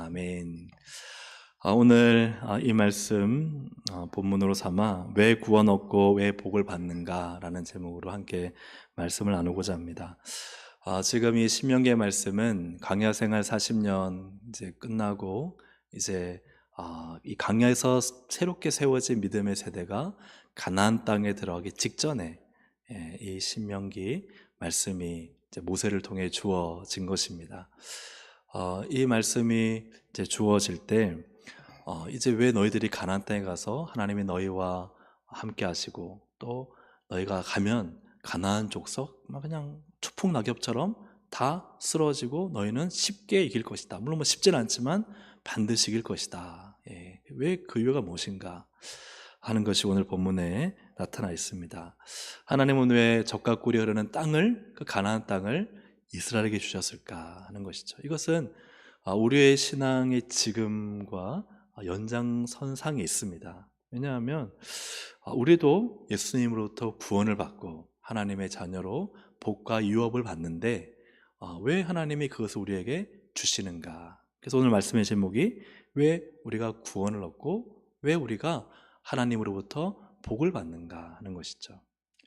아멘. 오늘 이 말씀 본문으로 삼아 왜 구원 얻고 왜 복을 받는가 라는 제목으로 함께 말씀을 나누고자 합니다. 지금 이 신명기의 말씀은 광야 생활 40년 이제 끝나고 이제 이 광야에서 새롭게 세워진 믿음의 세대가 가나안 땅에 들어가기 직전에 이 신명기 말씀이 이제 모세를 통해 주어진 것입니다. 이 말씀이 이제 주어질 때 이제 왜 너희들이 가나안 땅에 가서 하나님이 너희와 함께 하시고 또 너희가 가면 가나안 족속 막 그냥 추풍 낙엽처럼 다 쓰러지고 너희는 쉽게 이길 것이다. 물론 쉽지는 않지만 반드시 이길 것이다. 왜 그 이유가 무엇인가 하는 것이 오늘 본문에 나타나 있습니다. 하나님은 왜 젖과 꿀이 흐르는 땅을, 그 가나안 땅을 이스라엘에게 주셨을까 하는 것이죠. 이것은 우리의 신앙의 지금과 연장선상에 있습니다. 왜냐하면 우리도 예수님으로부터 구원을 받고 하나님의 자녀로 복과 유업을 받는데 왜 하나님이 그것을 우리에게 주시는가? 그래서 오늘 말씀의 제목이 왜 우리가 구원을 얻고 왜 우리가 하나님으로부터 복을 받는가 하는 것이죠.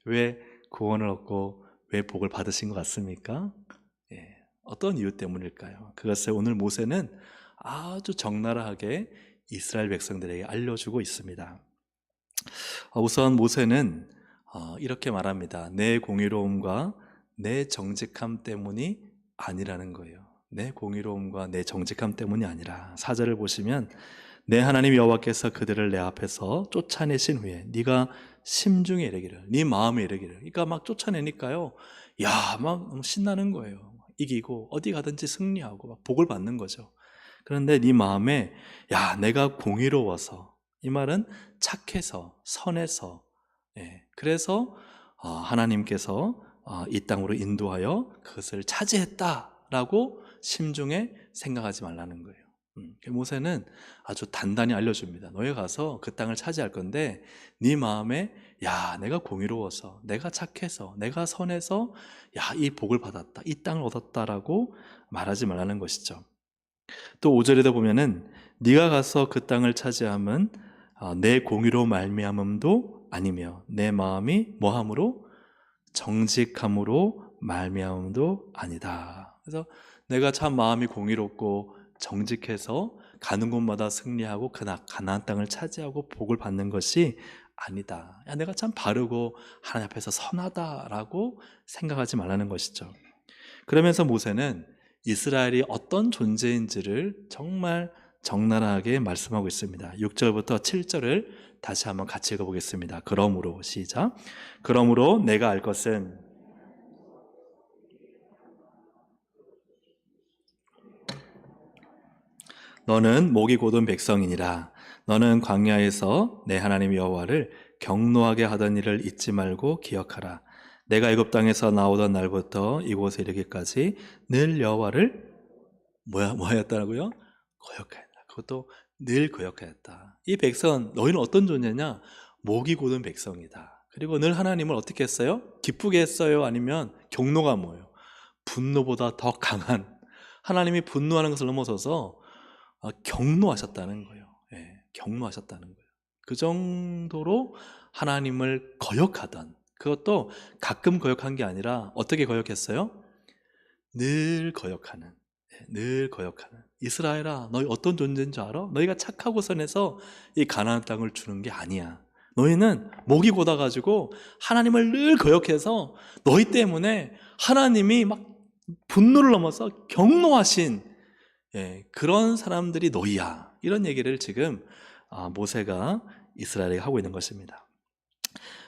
왜 구원을 얻고 왜 복을 받으신 것 같습니까? 어떤 이유 때문일까요? 그것을 오늘 모세는 아주 적나라하게 이스라엘 백성들에게 알려주고 있습니다. 우선 모세는 이렇게 말합니다. 내 공의로움과 내 정직함 때문이 아니라는 거예요. 내 공의로움과 내 정직함 때문이 아니라 4절을 보시면 내 하나님 여호와께서 그들을 내 앞에서 쫓아내신 후에 네가 심중에 이르기를 네 마음에 이르기를 그러니까 막 쫓아내니까요 막 신나는 거예요. 이기고 어디 가든지 승리하고 막 복을 받는 거죠. 그런데 네 마음에 내가 공의로워서 이 말은 착해서 선해서 그래서 하나님께서 이 땅으로 인도하여 그것을 차지했다라고 심중에 생각하지 말라는 거예요. 모세는 아주 단단히 알려줍니다. 너희 가서 그 땅을 차지할 건데 네 마음에 내가 공의로워서 내가 착해서 내가 선해서 이 복을 받았다 이 땅을 얻었다라고 말하지 말라는 것이죠. 또 5절에도 보면은 네가 가서 그 땅을 차지함은 내 공의로 말미암음도 아니며 내 마음이 뭐함으로 정직함으로 말미암음도 아니다. 그래서 내가 참 마음이 공의롭고 정직해서 가는 곳마다 승리하고 가나안 땅을 차지하고 복을 받는 것이 아니다. 내가 참 바르고 하나님 앞에서 선하다라고 생각하지 말라는 것이죠. 그러면서 모세는 이스라엘이 어떤 존재인지를 정말 적나라하게 말씀하고 있습니다. 6절부터 7절을 다시 한번 같이 읽어보겠습니다. 그러므로 시작. 그러므로 내가 알 것은 너는 목이 곧은 백성이니라. 너는 광야에서 내 하나님 여호와를 경노하게 하던 일을 잊지 말고 기억하라. 내가 애굽 땅에서 나오던 날부터 이곳에 이르기까지 늘 여호와를 뭐하였다고요? 거역하였다. 그것도 늘 거역하였다. 이 백성 너희는 어떤 존재냐? 목이 곧은 백성이다. 그리고 늘 하나님을 어떻게 했어요? 기쁘게 했어요? 아니면 경노가 뭐예요? 분노보다 더 강한 하나님이 분노하는 것을 넘어서서 경노하셨다는 거예요. 경노하셨다는 거예요. 그 정도로 하나님을 거역하던 그것도 가끔 거역한 게 아니라 어떻게 거역했어요? 늘 거역하는 늘 거역하는 이스라엘아 너희 어떤 존재인 줄 알아? 너희가 착하고 선해서 이 가나안 땅을 주는 게 아니야. 너희는 목이 곧아가지고 하나님을 늘 거역해서 너희 때문에 하나님이 막 분노를 넘어서 경노하신 그런 사람들이 너희야. 이런 얘기를 지금 모세가 이스라엘에게 하고 있는 것입니다.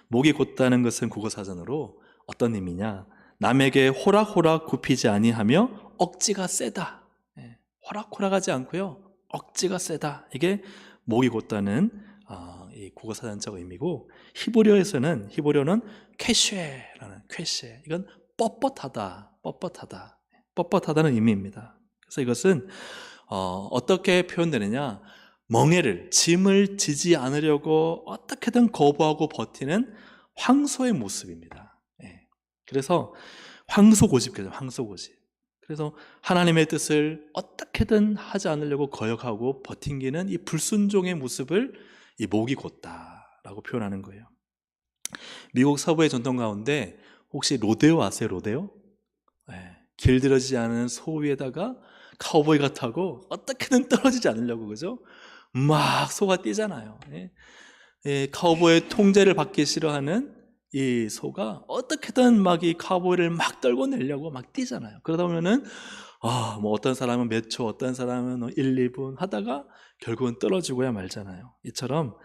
목이 곧다는 것은 국어사전으로 어떤 의미냐? 남에게 호락호락 굽히지 아니하며 억지가 세다. 호락호락하지 않고요. 억지가 세다. 이게 목이 곧다는 이 국어사전적 의미고 히브리어는 쾌쉐라는 쾌쉐. 이건 뻣뻣하다는 의미입니다. 그래서 이것은 어떻게 표현되느냐? 멍에를 짐을 지지 않으려고 어떻게든 거부하고 버티는 황소의 모습입니다. 그래서 황소고집이죠. 황소고집. 그래서 하나님의 뜻을 어떻게든 하지 않으려고 거역하고 버팅기는 이 불순종의 모습을 이 목이 곧다라고 표현하는 거예요. 미국 서부의 전통 가운데 혹시 로데오 아세요? 로데오? 네. 길들여지지 않은 소 위에다가 카우보이가 타고 어떻게든 떨어지지 않으려고, 그죠? 막 소가 뛰잖아요. 예. 예, 카우보이의 통제를 받기 싫어하는 이 소가 어떻게든 막 이 카우보이를 막 떨고 내려고 막 뛰잖아요. 그러다 보면은 뭐 어떤 사람은 몇 초, 어떤 사람은 1, 2분 하다가 결국은 떨어지고야 말잖아요. 이처럼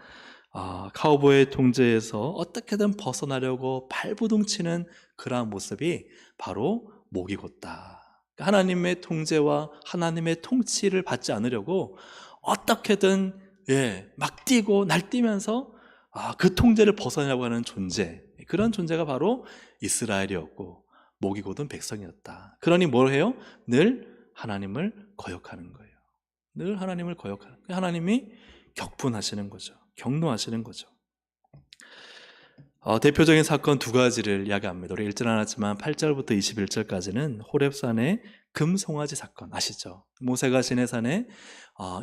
카우보이의 통제에서 어떻게든 벗어나려고 발부둥치는 그러한 모습이 바로 목이 곧다. 하나님의 통제와 하나님의 통치를 받지 않으려고 어떻게든 막 뛰고 날뛰면서 그 통제를 벗어나려고 하는 존재, 그런 존재가 바로 이스라엘이었고 목이 곧은 백성이었다. 그러니 뭘 해요? 늘 하나님을 거역하는 거예요. 늘 하나님을 거역하는 거예요. 하나님이 격분하시는 거죠. 경노하시는 거죠. 대표적인 사건 두 가지를 이야기합니다. 우리 읽진 않았지만 8절부터 21절까지는 호렙산의 금송아지 사건 아시죠? 모세가 시내산에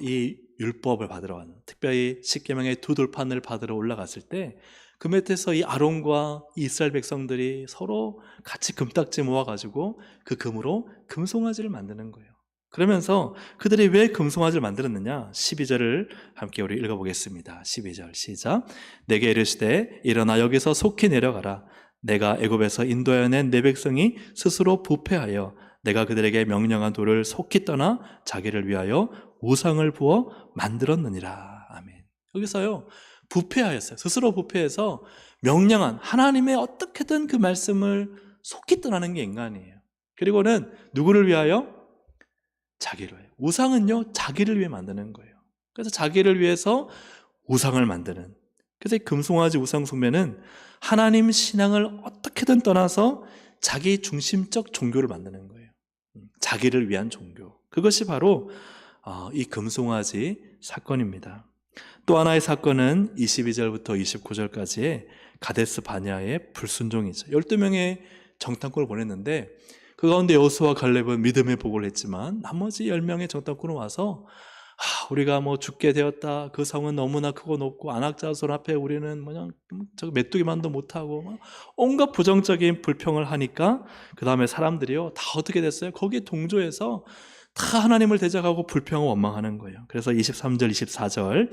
이 율법을 받으러 가는, 특별히 십계명의 두 돌판을 받으러 올라갔을 때 그 밑에서 이 아론과 이스라엘 백성들이 서로 같이 금딱지 모아가지고 그 금으로 금송아지를 만드는 거예요. 그러면서 그들이 왜 금송아지를 만들었느냐? 12절을 함께 우리 읽어보겠습니다. 12절 시작. 내게 이르시되 일어나 여기서 속히 내려가라. 내가 애굽에서 인도하여 낸 내 백성이 스스로 부패하여 내가 그들에게 명령한 돌을 속히 떠나 자기를 위하여 우상을 부어 만들었느니라. 아멘. 여기서요, 부패하였어요. 스스로 부패해서 명령한, 하나님의 어떻게든 그 말씀을 속히 떠나는 게 인간이에요. 그리고는 누구를 위하여? 자기를 위하여. 우상은요, 자기를 위해 만드는 거예요. 그래서 자기를 위해서 우상을 만드는, 그래서 이 금송아지 우상 숭배는 하나님 신앙을 어떻게든 떠나서 자기 중심적 종교를 만드는 거예요. 자기를 위한 종교. 그것이 바로 이 금송아지 사건입니다. 또 하나의 사건은 22절부터 29절까지의 가데스 바냐의 불순종이죠. 12명의 정탐꾼을 보냈는데 그 가운데 여호수아와 갈렙은 믿음의 보고를 했지만 나머지 10명의 정탐꾼은 와서 우리가 뭐 죽게 되었다. 그 성은 너무나 크고 높고 안악자손 앞에 우리는 그냥 메뚜기만도 못하고 온갖 부정적인 불평을 하니까 그 다음에 사람들이요 다 어떻게 됐어요? 거기에 동조해서 다 하나님을 대적하고 불평하고 원망하는 거예요. 그래서 23절 24절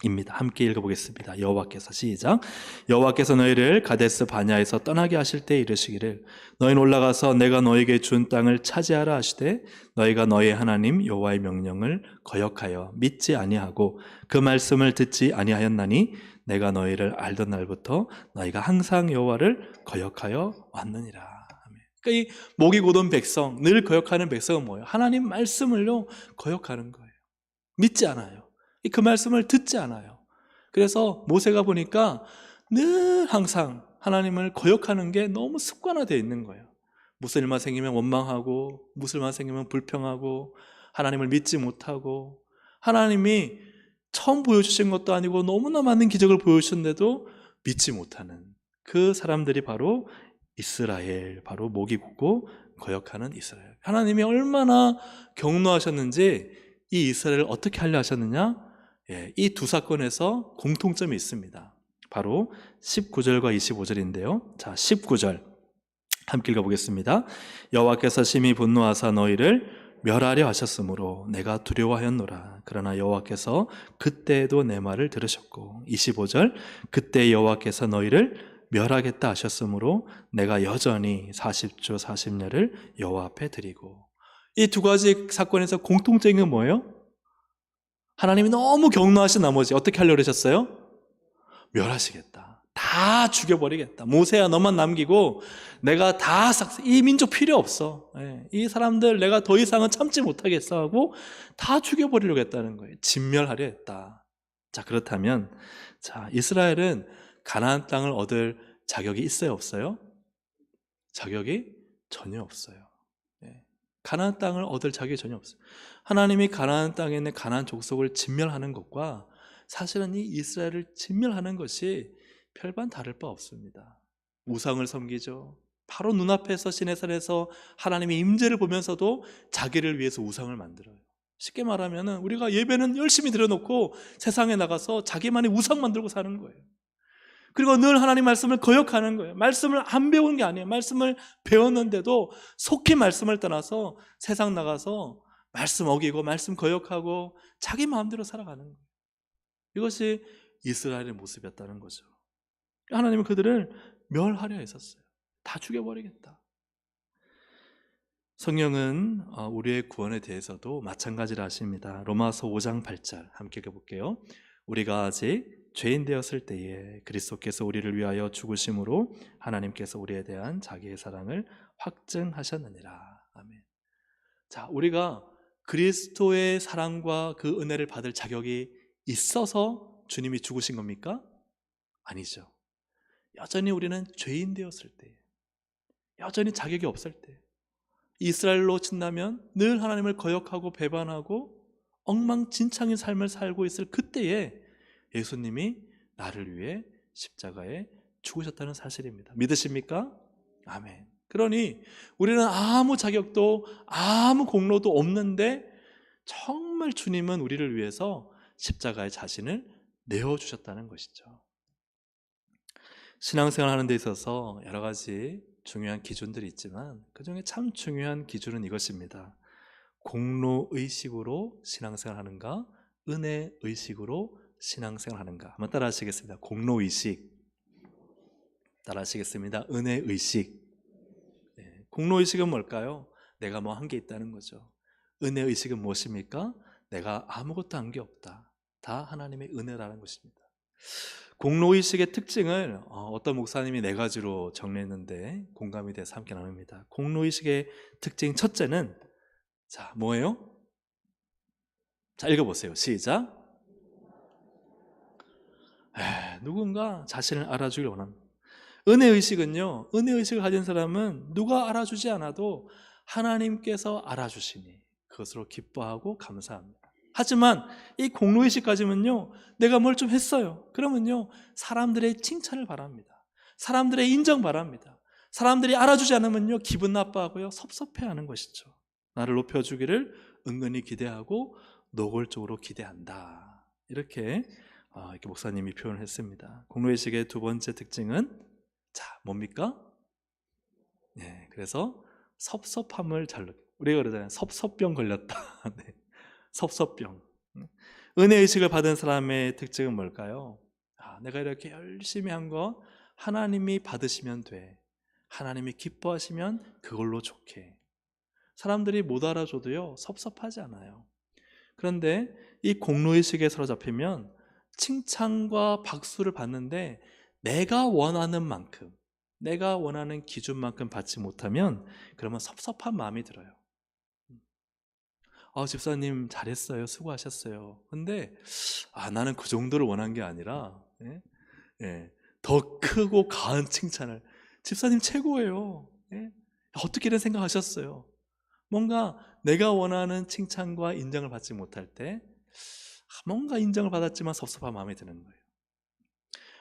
입니다. 함께 읽어보겠습니다. 여호와께서 시작. 여호와께서 너희를 가데스 바냐에서 떠나게 하실 때 이르시기를 너희는 올라가서 내가 너희에게 준 땅을 차지하라 하시되 너희가 너희 하나님 여호와의 명령을 거역하여 믿지 아니하고 그 말씀을 듣지 아니하였나니 내가 너희를 알던 날부터 너희가 항상 여호와를 거역하여 왔느니라. 그러니까 이 목이 곧은 백성, 늘 거역하는 백성은 뭐예요? 하나님 말씀을요 거역하는 거예요. 믿지 않아요. 그 말씀을 듣지 않아요. 그래서 모세가 보니까 늘 항상 하나님을 거역하는 게 너무 습관화되어 있는 거예요. 무슨 일만 생기면 원망하고 무슨 일만 생기면 불평하고 하나님을 믿지 못하고 하나님이 처음 보여주신 것도 아니고 너무나 많은 기적을 보여주셨는데도 믿지 못하는 그 사람들이 바로 이스라엘, 바로 목이 굳고 거역하는 이스라엘. 하나님이 얼마나 경노하셨는지 이 이스라엘을 어떻게 하려 하셨느냐? 이 두 사건에서 공통점이 있습니다. 바로 19절과 25절인데요. 자, 19절 함께 읽어보겠습니다. 여호와께서 심히 분노하사 너희를 멸하려 하셨으므로 내가 두려워하였노라. 그러나 여호와께서 그때에도 내 말을 들으셨고 25절 그때 여호와께서 너희를 멸하겠다 하셨으므로 내가 여전히 40주 40년을 여호와 앞에 드리고. 이 두 가지 사건에서 공통적인 건 뭐예요? 하나님이 너무 경노하신 나머지 어떻게 하려고 그러셨어요? 멸하시겠다. 다 죽여버리겠다. 모세야 너만 남기고 내가 다 이 민족 필요 없어. 이 사람들 내가 더 이상은 참지 못하겠어 하고 다 죽여버리려고 했다는 거예요. 진멸하려 했다. 자, 그렇다면 자, 이스라엘은 가나안 땅을 얻을 자격이 있어요, 없어요? 자격이 전혀 없어요. 가나안 땅을 얻을 자격이 전혀 없어요. 하나님이 가나안 땅에 있는 가나안 족속을 진멸하는 것과 사실은 이 이스라엘을 진멸하는 것이 별반 다를 바 없습니다. 우상을 섬기죠. 바로 눈앞에서 시내산에서 하나님의 임재를 보면서도 자기를 위해서 우상을 만들어요. 쉽게 말하면 우리가 예배는 열심히 드려놓고 세상에 나가서 자기만의 우상 만들고 사는 거예요. 그리고 늘 하나님 말씀을 거역하는 거예요. 말씀을 안 배운 게 아니에요. 말씀을 배웠는데도 속히 말씀을 떠나서 세상 나가서 말씀 어기고 말씀 거역하고 자기 마음대로 살아가는 거예요. 이것이 이스라엘의 모습이었다는 거죠. 하나님은 그들을 멸하려 했었어요. 다 죽여버리겠다. 성령은 우리의 구원에 대해서도 마찬가지라 하십니다. 로마서 5장 8절 함께 읽어볼게요. 우리가 아직 죄인 되었을 때에 그리스도께서 우리를 위하여 죽으심으로 하나님께서 우리에 대한 자기의 사랑을 확증하셨느니라. 아멘. 자, 우리가 그리스도의 사랑과 그 은혜를 받을 자격이 있어서 주님이 죽으신 겁니까? 아니죠. 여전히 우리는 죄인 되었을 때, 여전히 자격이 없을 때, 이스라엘로 친다면 늘 하나님을 거역하고 배반하고 엉망진창인 삶을 살고 있을 그때에 예수님이 나를 위해 십자가에 죽으셨다는 사실입니다. 믿으십니까? 아멘. 그러니 우리는 아무 자격도 아무 공로도 없는데 정말 주님은 우리를 위해서 십자가에 자신을 내어주셨다는 것이죠. 신앙생활 하는 데 있어서 여러 가지 중요한 기준들이 있지만 그 중에 참 중요한 기준은 이것입니다. 공로의식으로 신앙생활 하는가, 은혜의식으로 신앙생활 하는가. 한번 따라 하시겠습니다. 공로의식. 따라 하시겠습니다. 은혜의식. 네. 공로의식은 뭘까요? 내가 뭐 한 게 있다는 거죠. 은혜의식은 무엇입니까? 내가 아무것도 한 게 없다. 다 하나님의 은혜라는 것입니다. 공로의식의 특징을 어떤 목사님이 4가지로 정리했는데 공감이 돼서 함께 나눕니다. 공로의식의 특징 첫째는 자, 뭐예요? 자, 읽어보세요. 시작. 누군가 자신을 알아주길 원합니다. 은혜의식은요, 은혜의식을 가진 사람은 누가 알아주지 않아도 하나님께서 알아주시니 그것으로 기뻐하고 감사합니다. 하지만 이 공로의식 가지면요, 내가 뭘 좀 했어요. 그러면요, 사람들의 칭찬을 바랍니다. 사람들의 인정 바랍니다. 사람들이 알아주지 않으면요, 기분 나빠하고요, 섭섭해하는 것이죠. 나를 높여주기를 은근히 기대하고 노골적으로 기대한다. 이렇게 목사님이 표현을 했습니다. 공로의식의 두 번째 특징은 자, 뭡니까? 네, 그래서 섭섭함을 잘 우리가 그러잖아요. 섭섭병 걸렸다. 네. 섭섭병. 은혜의식을 받은 사람의 특징은 뭘까요? 내가 이렇게 열심히 한 거 하나님이 받으시면 돼. 하나님이 기뻐하시면 그걸로 좋게. 사람들이 못 알아줘도요, 섭섭하지 않아요. 그런데 이 공로의식에 사로잡히면 칭찬과 박수를 받는데 내가 원하는 만큼, 내가 원하는 기준만큼 받지 못하면 그러면 섭섭한 마음이 들어요. 집사님 잘했어요. 수고하셨어요. 근데 나는 그 정도를 원한 게 아니라 더 크고 과한 칭찬을 집사님 최고예요. 어떻게 이런 생각하셨어요? 뭔가 내가 원하는 칭찬과 인정을 받지 못할 때 뭔가 인정을 받았지만 섭섭한 마음이 드는 거예요.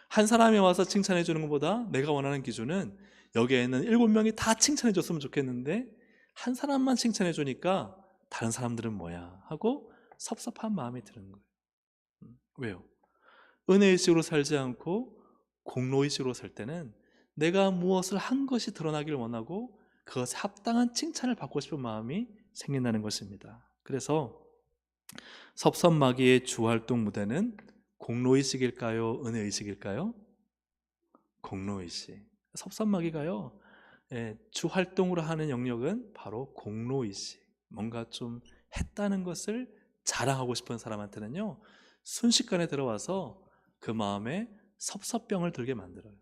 한 사람이 와서 칭찬해 주는 것보다 내가 원하는 기준은 여기에 있는 7명이 다 칭찬해 줬으면 좋겠는데 한 사람만 칭찬해 주니까 다른 사람들은 뭐야 하고 섭섭한 마음이 드는 거예요. 왜요? 은혜의식으로 살지 않고 공로의식으로 살 때는 내가 무엇을 한 것이 드러나기를 원하고 그것에 합당한 칭찬을 받고 싶은 마음이 생긴다는 것입니다. 그래서 섭섭마귀의 주활동 무대는 공로의식일까요? 은혜의식일까요? 공로의식. 섭섭마귀가요, 주활동으로 하는 영역은 바로 공로의식. 뭔가 좀 했다는 것을 자랑하고 싶은 사람한테는요, 순식간에 들어와서 그 마음에 섭섭병을 들게 만들어요.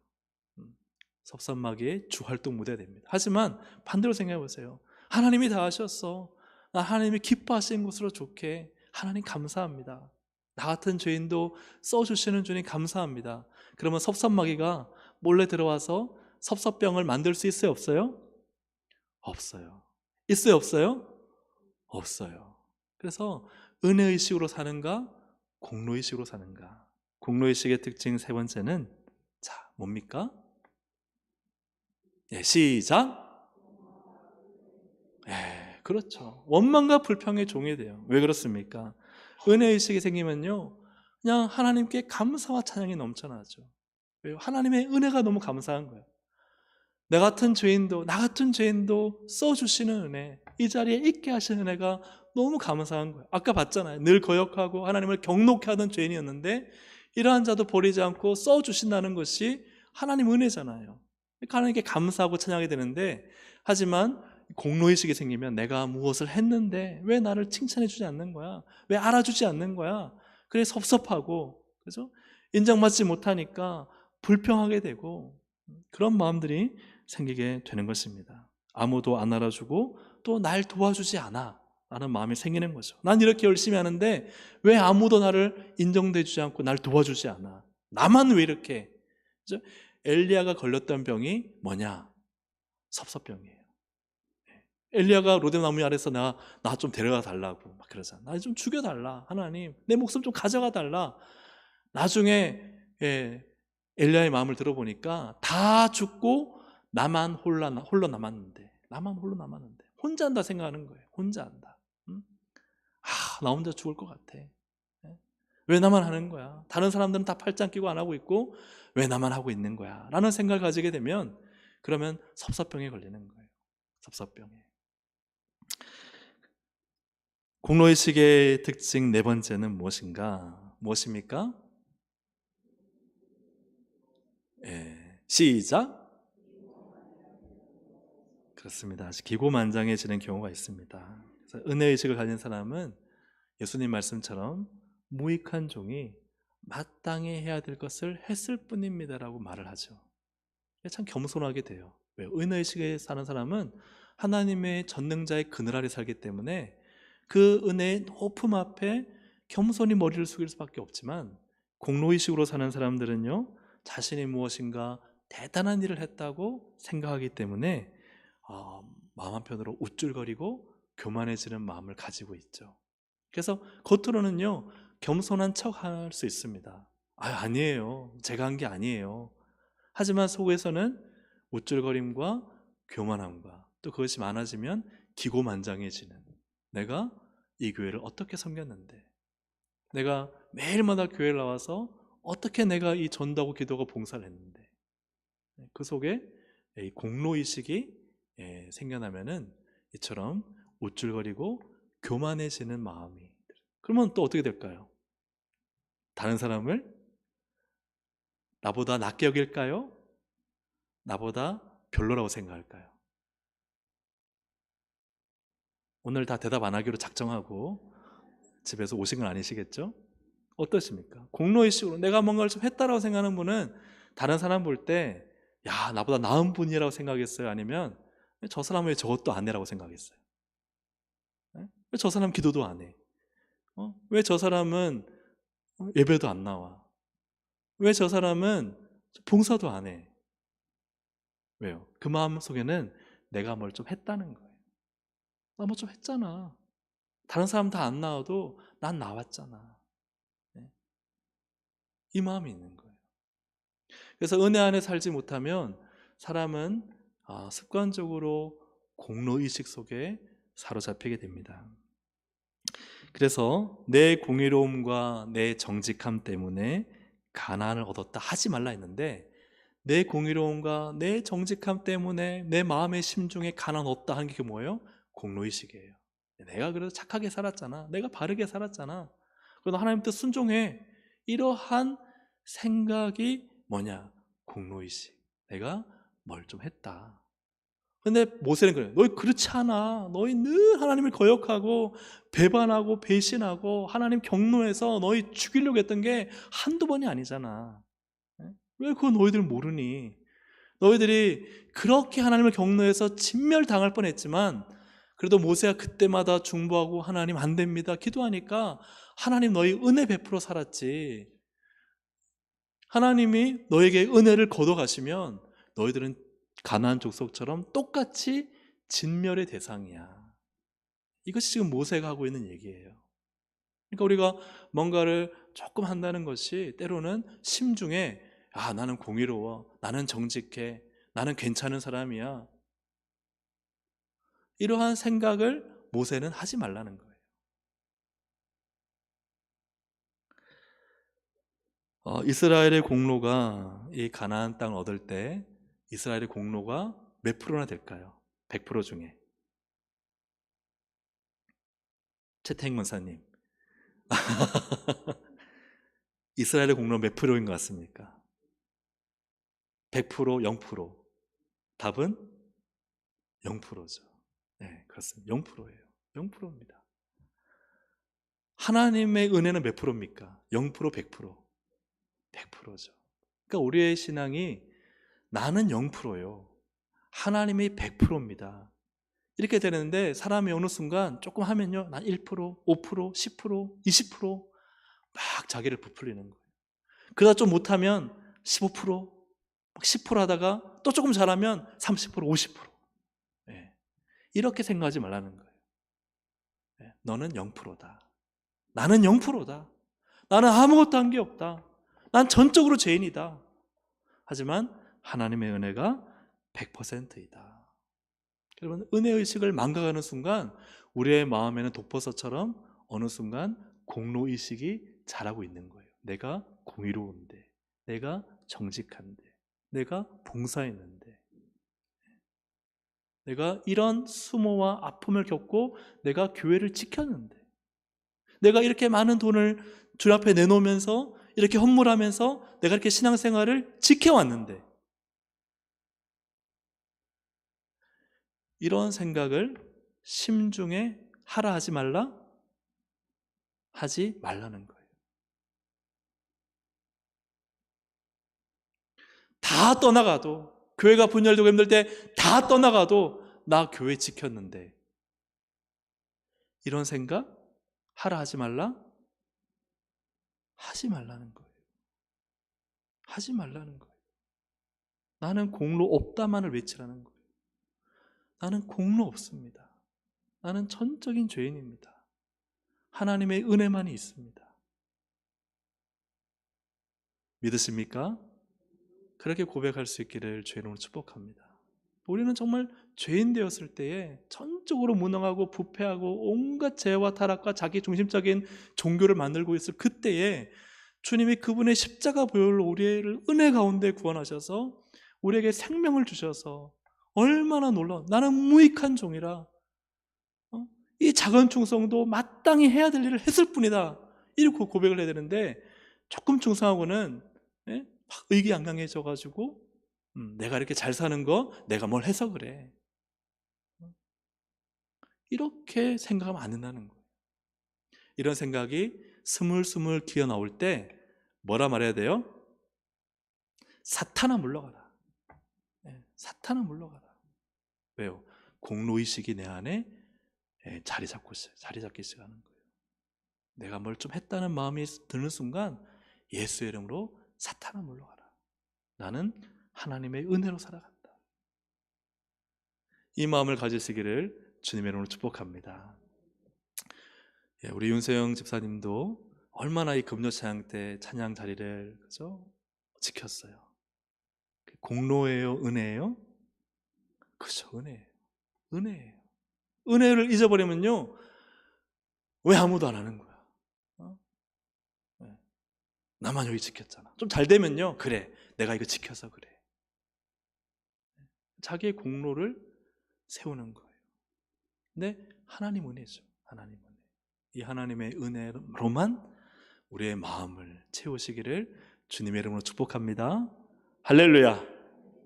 섭섭마귀의 주활동 무대가 됩니다. 하지만 반대로 생각해 보세요. 하나님이 다 하셨어. 나 하나님이 기뻐하시는 것으로 좋게. 하나님 감사합니다. 나 같은 죄인도 써주시는 주님 감사합니다. 그러면 섭섭마귀가 몰래 들어와서 섭섭병을 만들 수 있어요? 없어요? 없어요. 있어요? 없어요? 없어요. 그래서 은혜의식으로 사는가? 공로의식으로 사는가? 공로의식의 특징 세 번째는 자, 뭡니까? 예, 시작. 예, 그렇죠. 원망과 불평의 종이 돼요. 왜 그렇습니까? 은혜의식이 생기면요, 그냥 하나님께 감사와 찬양이 넘쳐나죠. 왜요? 하나님의 은혜가 너무 감사한 거예요. 나 같은 죄인도 써주시는 은혜, 이 자리에 있게 하시는 은혜가 너무 감사한 거예요. 아까 봤잖아요. 늘 거역하고 하나님을 경노케 하던 죄인이었는데 이러한 자도 버리지 않고 써주신다는 것이 하나님 은혜잖아요. 그러니까 하나님께 감사하고 찬양이 되는데, 하지만 공로의식이 생기면 내가 무엇을 했는데 왜 나를 칭찬해 주지 않는 거야? 왜 알아주지 않는 거야? 그래 섭섭하고, 그죠? 인정받지 못하니까 불평하게 되고, 그런 마음들이 생기게 되는 것입니다. 아무도 안 알아주고 또 날 도와주지 않아 라는 마음이 생기는 거죠. 난 이렇게 열심히 하는데 왜 아무도 나를 인정해 주지 않고 날 도와주지 않아? 나만 왜 이렇게? 그죠? 엘리야가 걸렸던 병이 뭐냐? 섭섭병이에요. 엘리야가 로뎀나무 아래서 나 좀 데려가 달라고 막 그러잖아. 나 좀 죽여달라, 하나님. 내 목숨 좀 가져가 달라. 나중에 엘리야의 마음을 들어보니까 다 죽고 나만 홀로 남았는데, 혼자 한다 생각하는 거예요. 혼자 한다. 응? 나 혼자 죽을 것 같아. 왜 나만 하는 거야? 다른 사람들은 다 팔짱 끼고 안 하고 있고 왜 나만 하고 있는 거야? 라는 생각을 가지게 되면, 그러면 섭섭병에 걸리는 거예요. 섭섭병에. 공로의식의 특징 네 번째는 무엇입니까? 시작. 그렇습니다. 기고만장해지는 경우가 있습니다. 그래서 은혜의식을 가진 사람은 예수님 말씀처럼 무익한 종이 마땅히 해야 될 것을 했을 뿐입니다라고 말을 하죠. 참 겸손하게 돼요. 왜? 은혜의식에 사는 사람은 하나님의 전능자의 그늘 아래 살기 때문에 그 은혜의 높음 앞에 겸손히 머리를 숙일 수밖에 없지만, 공로의식으로 사는 사람들은요, 자신이 무엇인가 대단한 일을 했다고 생각하기 때문에 마음 한편으로 우쭐거리고 교만해지는 마음을 가지고 있죠. 그래서 겉으로는요, 겸손한 척 할 수 있습니다. 아니에요, 제가 한 게 아니에요. 하지만 속에서는 우쭐거림과 교만함과, 또 그것이 많아지면 기고만장해지는, 내가 이 교회를 어떻게 섬겼는데, 내가 매일마다 교회를 나와서 어떻게 내가 이 전도하고 기도하고 봉사를 했는데, 그 속에 이 공로의식이 생겨나면은 이처럼 우쭐거리고 교만해지는 마음이, 그러면 또 어떻게 될까요? 다른 사람을 나보다 낮게 여길까요? 나보다 별로라고 생각할까요? 오늘 다 대답 안 하기로 작정하고 집에서 오신 건 아니시겠죠? 어떠십니까? 공로의식으로 내가 뭔가를 좀 했다라고 생각하는 분은 다른 사람 볼 때, 야, 나보다 나은 분이라고 생각했어요? 아니면 저 사람은 왜 저것도 안 해라고 생각했어요? 왜 저 사람 기도도 안 해? 왜 저 사람은 예배도 안 나와? 왜 저 사람은 봉사도 안 해? 왜요? 그 마음 속에는 내가 뭘 좀 했다는 거예요. 나 뭐 좀 했잖아. 다른 사람 다 안 나와도 난 나왔잖아. 이 마음이 있는 거예요. 그래서 은혜 안에 살지 못하면 사람은 습관적으로 공로의식 속에 사로잡히게 됩니다. 그래서 내 공의로움과 내 정직함 때문에 가난을 얻었다 하지 말라 했는데, 내 공의로움과 내 정직함 때문에 내 마음의 심중에 가난 없다 하는 게 뭐예요? 공로의식이에요. 내가 그래도 착하게 살았잖아, 내가 바르게 살았잖아, 그래도 하나님 뜻 순종해, 이러한 생각이 뭐냐? 공로의식. 내가 뭘 좀 했다. 근데 모세는 그래요. 너희 그렇지 않아. 너희 늘 하나님을 거역하고 배반하고 배신하고 하나님 경노해서 너희 죽이려고 했던 게 한두 번이 아니잖아. 왜 그거 너희들 모르니? 너희들이 그렇게 하나님을 경노해서 진멸당할 뻔했지만 그래도 모세가 그때마다 중보하고 하나님 안 됩니다 기도하니까 하나님 너희 은혜 베풀어 살았지. 하나님이 너에게 은혜를 거둬가시면 너희들은 가나안 족속처럼 똑같이 진멸의 대상이야. 이것이 지금 모세가 하고 있는 얘기예요. 그러니까 우리가 뭔가를 조금 한다는 것이 때로는 심중에 나는 공의로워, 나는 정직해, 나는 괜찮은 사람이야. 이러한 생각을 모세는 하지 말라는 거예요. 이스라엘의 공로가 이 가나안 땅을 얻을 때 이스라엘의 공로가 몇 프로나 될까요? 100% 중에. 최태행 권사님. 이스라엘의 공로 몇 프로인 것 같습니까? 100%, 0%. 답은 0%죠. 네, 그렇습니다. 0%예요. 0%입니다. 하나님의 은혜는 몇 프로입니까? 0%, 100%. 100%죠. 그러니까 우리의 신앙이 나는 0%요. 하나님이 100%입니다. 이렇게 되는데 사람이 어느 순간 조금 하면요. 난 1%, 5%, 10%, 20%막 자기를 부풀리는 거예요. 그러다 좀 못하면 15%, 10% 하다가 또 조금 잘하면 30%, 50%. 네. 이렇게 생각하지 말라는 거예요. 네. 너는 0%다. 나는 0%다. 나는 아무것도 한 게 없다. 난 전적으로 죄인이다. 하지만 하나님의 은혜가 100%이다. 여러분, 은혜의식을 망각하는 순간 우리의 마음에는 독버섯처럼 어느 순간 공로의식이 자라고 있는 거예요. 내가 공의로운데, 내가 정직한데, 내가 봉사했는데, 내가 이런 수모와 아픔을 겪고 내가 교회를 지켰는데, 내가 이렇게 많은 돈을 주 앞에 내놓으면서 이렇게 헌물하면서 내가 이렇게 신앙생활을 지켜왔는데, 이런 생각을 심중에 하라 하지 말라? 하지 말라는 거예요. 다 떠나가도, 교회가 분열되고 힘들 때 다 떠나가도 나 교회 지켰는데, 이런 생각 하라 하지 말라? 하지 말라는 거예요. 하지 말라는 거예요. 나는 공로 없다만을 외치라는 거예요. 나는 공로 없습니다. 나는 전적인 죄인입니다. 하나님의 은혜만이 있습니다. 믿으십니까? 그렇게 고백할 수 있기를 주의 이름으로 축복합니다. 우리는 정말 죄인 되었을 때에 전적으로 무능하고 부패하고 온갖 죄와 타락과 자기 중심적인 종교를 만들고 있을 그때에 주님이 그분의 십자가 보혈로 우리를 은혜 가운데 구원하셔서 우리에게 생명을 주셔서 얼마나 놀라운, 나는 무익한 종이라 이 작은 충성도 마땅히 해야 될 일을 했을 뿐이다, 이렇게 고백을 해야 되는데 조금 충성하고는 막 의기양양해져가지고 내가 이렇게 잘 사는 거 내가 뭘 해서 그래, 이렇게 생각하면 안 된다는 거예요. 이런 생각이 스물스물 기어 나올 때 뭐라 말해야 돼요? 사탄아 물러가라. 사탄아 물러가라. 왜요? 공로의식이 내 안에 자리 잡기 시작하는 거예요. 내가 뭘 좀 했다는 마음이 드는 순간 예수의 이름으로 사탄아 물러가라. 나는 하나님의 은혜로 살아간다. 이 마음을 가지시기를 주님의 이름으로 축복합니다. 우리 윤세영 집사님도 얼마나 이 금요 찬양 때 찬양 자리를 그죠? 지켰어요. 공로예요, 은혜예요? 그죠, 은혜예요. 은혜예요. 은혜를 잊어버리면요, 왜 아무도 안 하는 거야? 나만 여기 지켰잖아. 좀 잘 되면요, 그래, 내가 이거 지켜서 그래. 자기의 공로를 세우는 거예요. 근데 하나님 은혜죠. 하나님 은혜. 이 하나님의 은혜로만 우리의 마음을 채우시기를 주님의 이름으로 축복합니다. 할렐루야.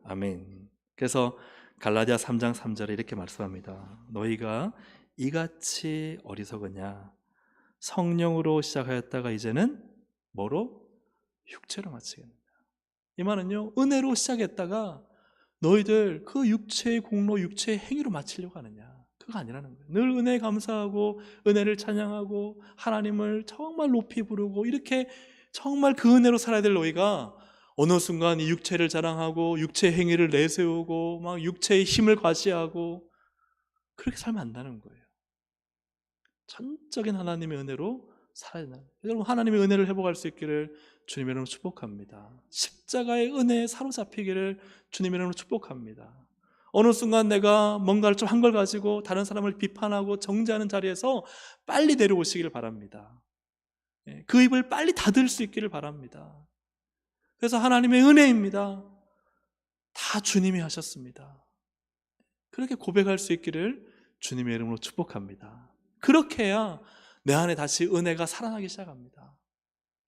아멘. 그래서 갈라디아 3장 3절에 이렇게 말씀합니다. 너희가 이같이 어리석으냐? 성령으로 시작하였다가 이제는 뭐로? 육체로 마치겠느냐. 이 말은요, 은혜로 시작했다가 너희들 그 육체의 공로, 육체의 행위로 마치려고 하느냐, 그거 아니라는 거예요. 늘 은혜에 감사하고 은혜를 찬양하고 하나님을 정말 높이 부르고 이렇게 정말 그 은혜로 살아야 될 너희가 어느 순간 이 육체를 자랑하고 육체의 행위를 내세우고 막 육체의 힘을 과시하고 그렇게 살면 안 된다는 거예요. 전적인 하나님의 은혜로 살아야 된다. 여러분, 하나님의 은혜를 회복할 수 있기를 주님의 이름으로 축복합니다. 십자가의 은혜에 사로잡히기를 주님의 이름으로 축복합니다. 어느 순간 내가 뭔가를 좀 한 걸 가지고 다른 사람을 비판하고 정죄하는 자리에서 빨리 내려오시기를 바랍니다. 그 입을 빨리 닫을 수 있기를 바랍니다. 그래서 하나님의 은혜입니다. 다 주님이 하셨습니다. 그렇게 고백할 수 있기를 주님의 이름으로 축복합니다. 그렇게 해야 내 안에 다시 은혜가 살아나기 시작합니다.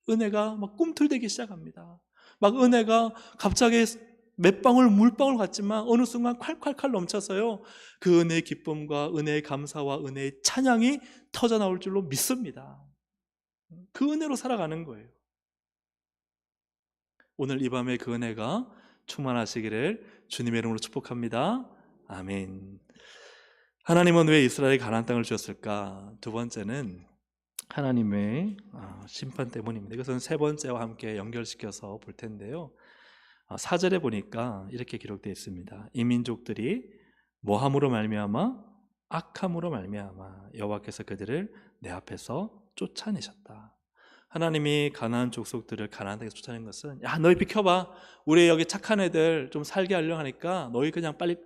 은혜가 막 꿈틀대기 시작합니다. 막 은혜가 갑자기 몇 방울 물방울 같지만 어느 순간 콸콸콸 넘쳐서요, 그 은혜의 기쁨과 은혜의 감사와 은혜의 찬양이 터져 나올 줄로 믿습니다. 그 은혜로 살아가는 거예요. 오늘 이 밤에 그 은혜가 충만하시기를 주님의 이름으로 축복합니다. 아멘. 하나님은 왜 이스라엘에 가나안 땅을 주셨을까? 두 번째는 하나님의 심판 때문입니다. 이것은 세 번째와 함께 연결시켜서 볼 텐데요, 4절에 보니까 이렇게 기록되어 있습니다. 이 민족들이 뭐함으로 말미암아? 악함으로 말미암아 여호와께서 그들을 내 앞에서 쫓아내셨다. 하나님이 가나안 족속들을 가나안 땅에서 쫓아낸 것은, 야, 너희 비켜봐, 우리 여기 착한 애들 좀 살게 하려고 하니까 너희 그냥 빨리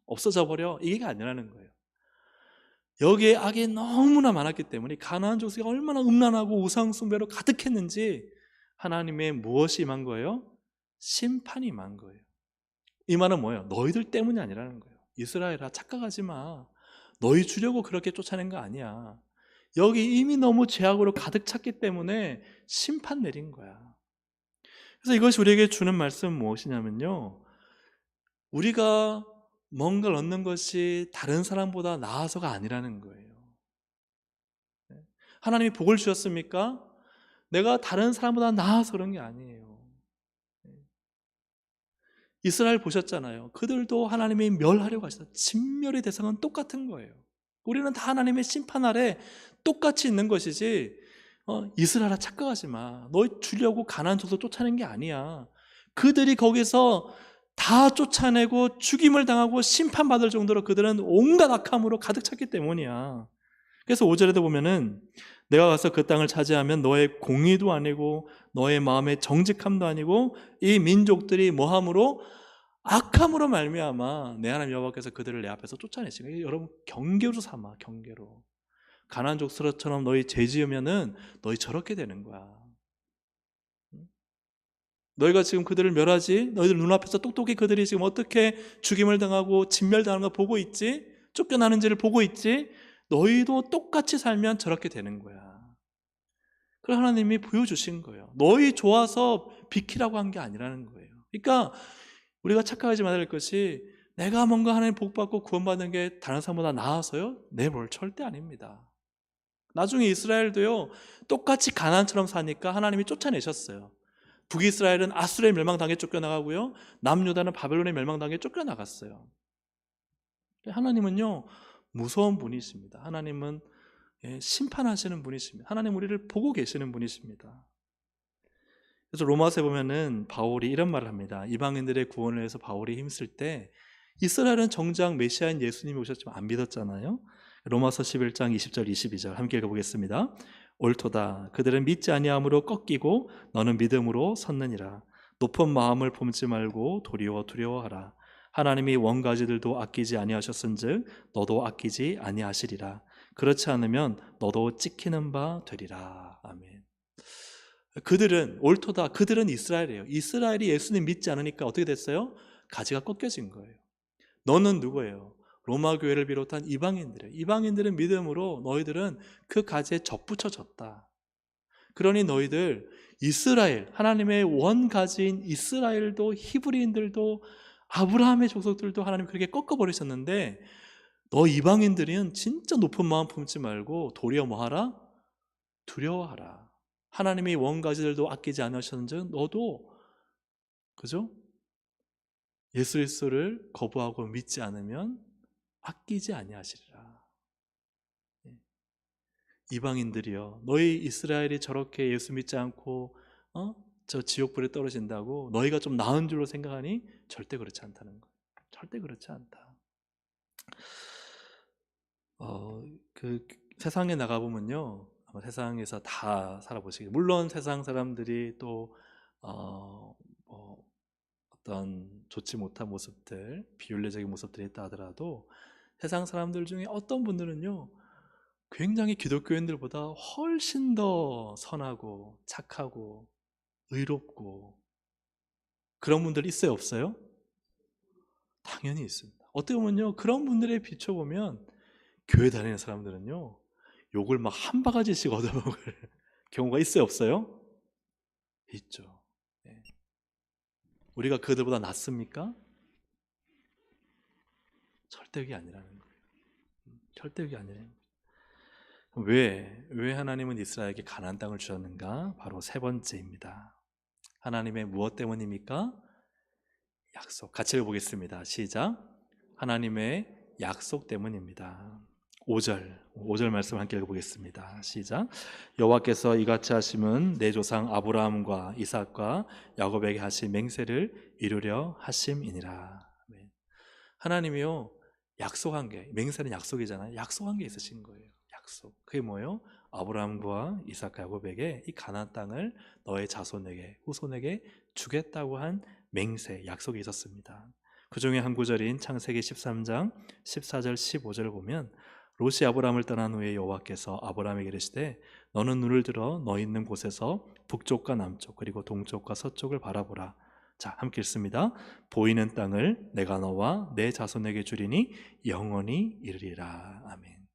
없어져 버려, 이게 아니라는 거예요. 여기에 악이 너무나 많았기 때문에 가나안 족속이 얼마나 음란하고 우상 숭배로 가득했는지 하나님의 무엇이 임한 거예요? 심판이 임한 거예요. 이 말은 뭐예요? 너희들 때문이 아니라는 거예요. 이스라엘아, 착각하지 마. 너희 주려고 그렇게 쫓아낸 거 아니야. 여기 이미 너무 죄악으로 가득 찼기 때문에 심판 내린 거야. 그래서 이것이 우리에게 주는 말씀은 무엇이냐면요, 우리가 뭔가를 얻는 것이 다른 사람보다 나아서가 아니라는 거예요. 하나님이 복을 주셨습니까? 내가 다른 사람보다 나아서 그런 게 아니에요. 이스라엘 보셨잖아요. 그들도 하나님이 멸하려고 하셨어요. 진멸의 대상은 똑같은 거예요. 우리는 다 하나님의 심판 아래 똑같이 있는 것이지, 이스라엘아, 착각하지 마. 너희 주려고 가나안 족속 쫓아낸 게 아니야. 그들이 거기서 다 쫓아내고 죽임을 당하고 심판받을 정도로 그들은 온갖 악함으로 가득 찼기 때문이야. 그래서 5절에도 보면은, 내가 가서 그 땅을 차지하면 너의 공의도 아니고 너의 마음의 정직함도 아니고 이 민족들이 뭐함으로? 악함으로 말미암아 내 하나님 여호와께서 그들을 내 앞에서 쫓아내시고, 여러분, 경계로 삼아, 경계로. 가나안 족속처럼 너희 죄 지으면은 너희 저렇게 되는 거야. 너희가 지금 그들을 멸하지? 너희들 눈앞에서 똑똑히 그들이 지금 어떻게 죽임을 당하고 진멸당하는 거 보고 있지? 쫓겨나는지를 보고 있지? 너희도 똑같이 살면 저렇게 되는 거야. 그걸 하나님이 보여주신 거예요. 너희 좋아서 비키라고 한 게 아니라는 거예요. 그러니까 우리가 착각하지 말아야 할 것이, 내가 뭔가 하나님 복 받고 구원받는 게 다른 사람보다 나아서요? 네, 뭘 절대 아닙니다. 나중에 이스라엘도요, 똑같이 가나안처럼 사니까 하나님이 쫓아내셨어요. 북이스라엘은 아수르의 멸망당에 쫓겨나가고요, 남유다는 바벨론의 멸망당에 쫓겨나갔어요. 하나님은요, 무서운 분이십니다. 하나님은 심판하시는 분이십니다. 하나님 우리를 보고 계시는 분이십니다. 그래서 로마서에 보면은 바울이 이런 말을 합니다. 이방인들의 구원을 위해서 바울이 힘쓸 때, 이스라엘은 정작 메시아인 예수님이 오셨지만 안 믿었잖아요. 로마서 11장 20절 22절 함께 읽어보겠습니다. 옳도다. 그들은 믿지 아니함으로 꺾이고 너는 믿음으로 섰느니라. 높은 마음을 품지 말고 도리어 두려워하라. 하나님이 원가지들도 아끼지 아니하셨은즉 너도 아끼지 아니하시리라. 그렇지 않으면 너도 찍히는 바 되리라. 아멘. 그들은 옳도다. 그들은 이스라엘이에요. 이스라엘이 예수님 믿지 않으니까 어떻게 됐어요? 가지가 꺾여진 거예요. 너는 누구예요? 로마 교회를 비롯한 이방인들이에요. 이방인들은 믿음으로 너희들은 그 가지에 접붙여졌다. 그러니 너희들 이스라엘, 하나님의 원가지인 이스라엘도, 히브리인들도, 아브라함의 족속들도 하나님 그렇게 꺾어버리셨는데, 너 이방인들은 진짜 높은 마음 품지 말고 도리어 뭐하라? 두려워하라. 하나님이 원가지들도 아끼지 않으셨는지 너도, 그죠? 예수 그리스도를 거부하고 믿지 않으면 아끼지 아니하시리라. 이방인들이여, 너희 이스라엘이 저렇게 예수 믿지 않고 저 지옥불에 떨어진다고 너희가 좀 나은 줄로 생각하니 절대 그렇지 않다는 거예요. 절대 그렇지 않다. 그 세상에 나가보면요, 아마 세상에서 다 살아보시기, 물론 세상 사람들이 또 뭐 어떤 좋지 못한 모습들, 비윤리적인 모습들이 있다 하더라도 세상 사람들 중에 어떤 분들은요 굉장히 기독교인들보다 훨씬 더 선하고 착하고 의롭고 그런 분들 있어요, 없어요? 당연히 있습니다. 어떻게 보면요, 그런 분들에 비춰보면 교회 다니는 사람들은요 욕을 막 한 바가지씩 얻어먹을 경우가 있어요, 없어요? 있죠. 예. 우리가 그들보다 낫습니까? 절대 그게 아니라는 거예요. 절대 그게 아니라는 거예요. 왜 하나님은 이스라엘에게 가나안 땅을 주셨는가? 바로 세 번째입니다. 하나님의 무엇 때문입니까? 약속. 같이 읽어보겠습니다. 시작. 하나님의 약속 때문입니다. 5절 말씀 함께 읽어보겠습니다. 시작. 여호와께서 이같이 하심은 내 조상 아브라함과 이삭과 야곱에게 하신 맹세를 이루려 하심이니라. 하나님이요 약속한 게, 맹세는 약속이잖아요. 약속한 게 있으신 거예요. 약속. 그게 뭐예요? 아브라함과 이삭과 야곱에게 이 가나안 땅을 너의 자손에게, 후손에게 주겠다고 한 맹세, 약속이 있었습니다. 그 중에 한 구절인 창세기 13장 14절 15절을 보면 롯이 아브라함을 떠난 후에 여호와께서 아브라함에게 이르시되 너는 눈을 들어 너 있는 곳에서 북쪽과 남쪽 그리고 동쪽과 서쪽을 바라보라. 자, 함께 읽습니다. 보이는 땅을 내가 너와 내 자손에게 주리니 영원히 이르리라. 아멘.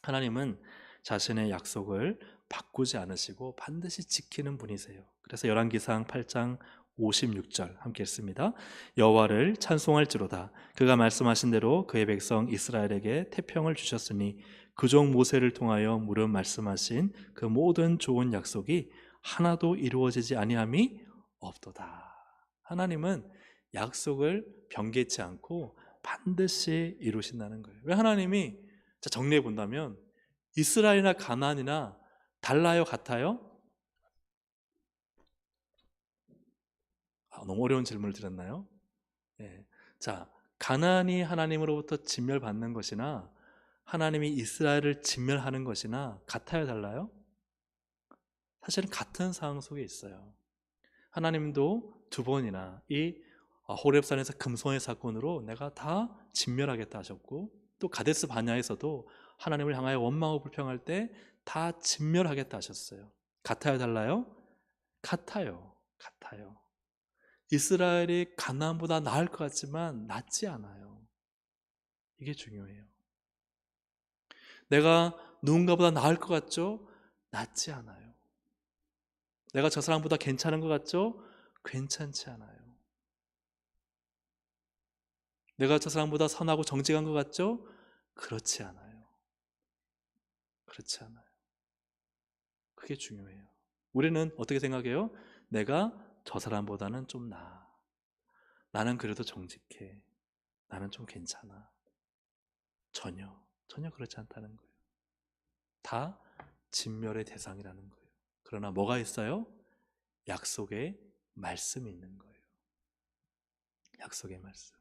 하나님은 자신의 약속을 바꾸지 않으시고 반드시 지키는 분이세요. 그래서 열왕기상 8장 56절 함께 읽습니다. 여호와를 찬송할지로다. 그가 말씀하신 대로 그의 백성 이스라엘에게 태평을 주셨으니 그종 모세를 통하여 물은 말씀하신 그 모든 좋은 약속이 하나도 이루어지지 아니함이 없도다. 하나님은 약속을 변개치 않고 반드시 이루신다는 거예요. 왜 하나님이, 자, 정리해 본다면 이스라엘이나 가나안이나 달라요, 같아요? 너무 어려운 질문을 드렸나요? 네. 자, 가나안이 하나님으로부터 진멸받는 것이나 하나님이 이스라엘을 진멸하는 것이나 같아요, 달라요? 사실은 같은 상황 속에 있어요. 하나님도 두 번이나 이 호렙산에서 금송의 사건으로 내가 다 진멸하겠다 하셨고, 또 가데스 바냐에서도 하나님을 향하여 원망하고 불평할 때 다 진멸하겠다 하셨어요. 같아요, 달라요? 같아요. 같아요. 이스라엘이 가나안보다 나을 것 같지만 낫지 않아요. 이게 중요해요. 내가 누군가보다 나을 것 같죠? 낫지 않아요. 내가 저 사람보다 괜찮은 것 같죠? 괜찮지 않아요. 내가 저 사람보다 선하고 정직한 것 같죠? 그렇지 않아요. 그렇지 않아요. 그게 중요해요. 우리는 어떻게 생각해요? 내가 저 사람보다는 좀 나아. 나는 그래도 정직해. 나는 좀 괜찮아. 전혀 그렇지 않다는 거예요. 다 진멸의 대상이라는 거예요. 그러나 뭐가 있어요? 약속의 말씀이 있는 거예요. 약속의 말씀.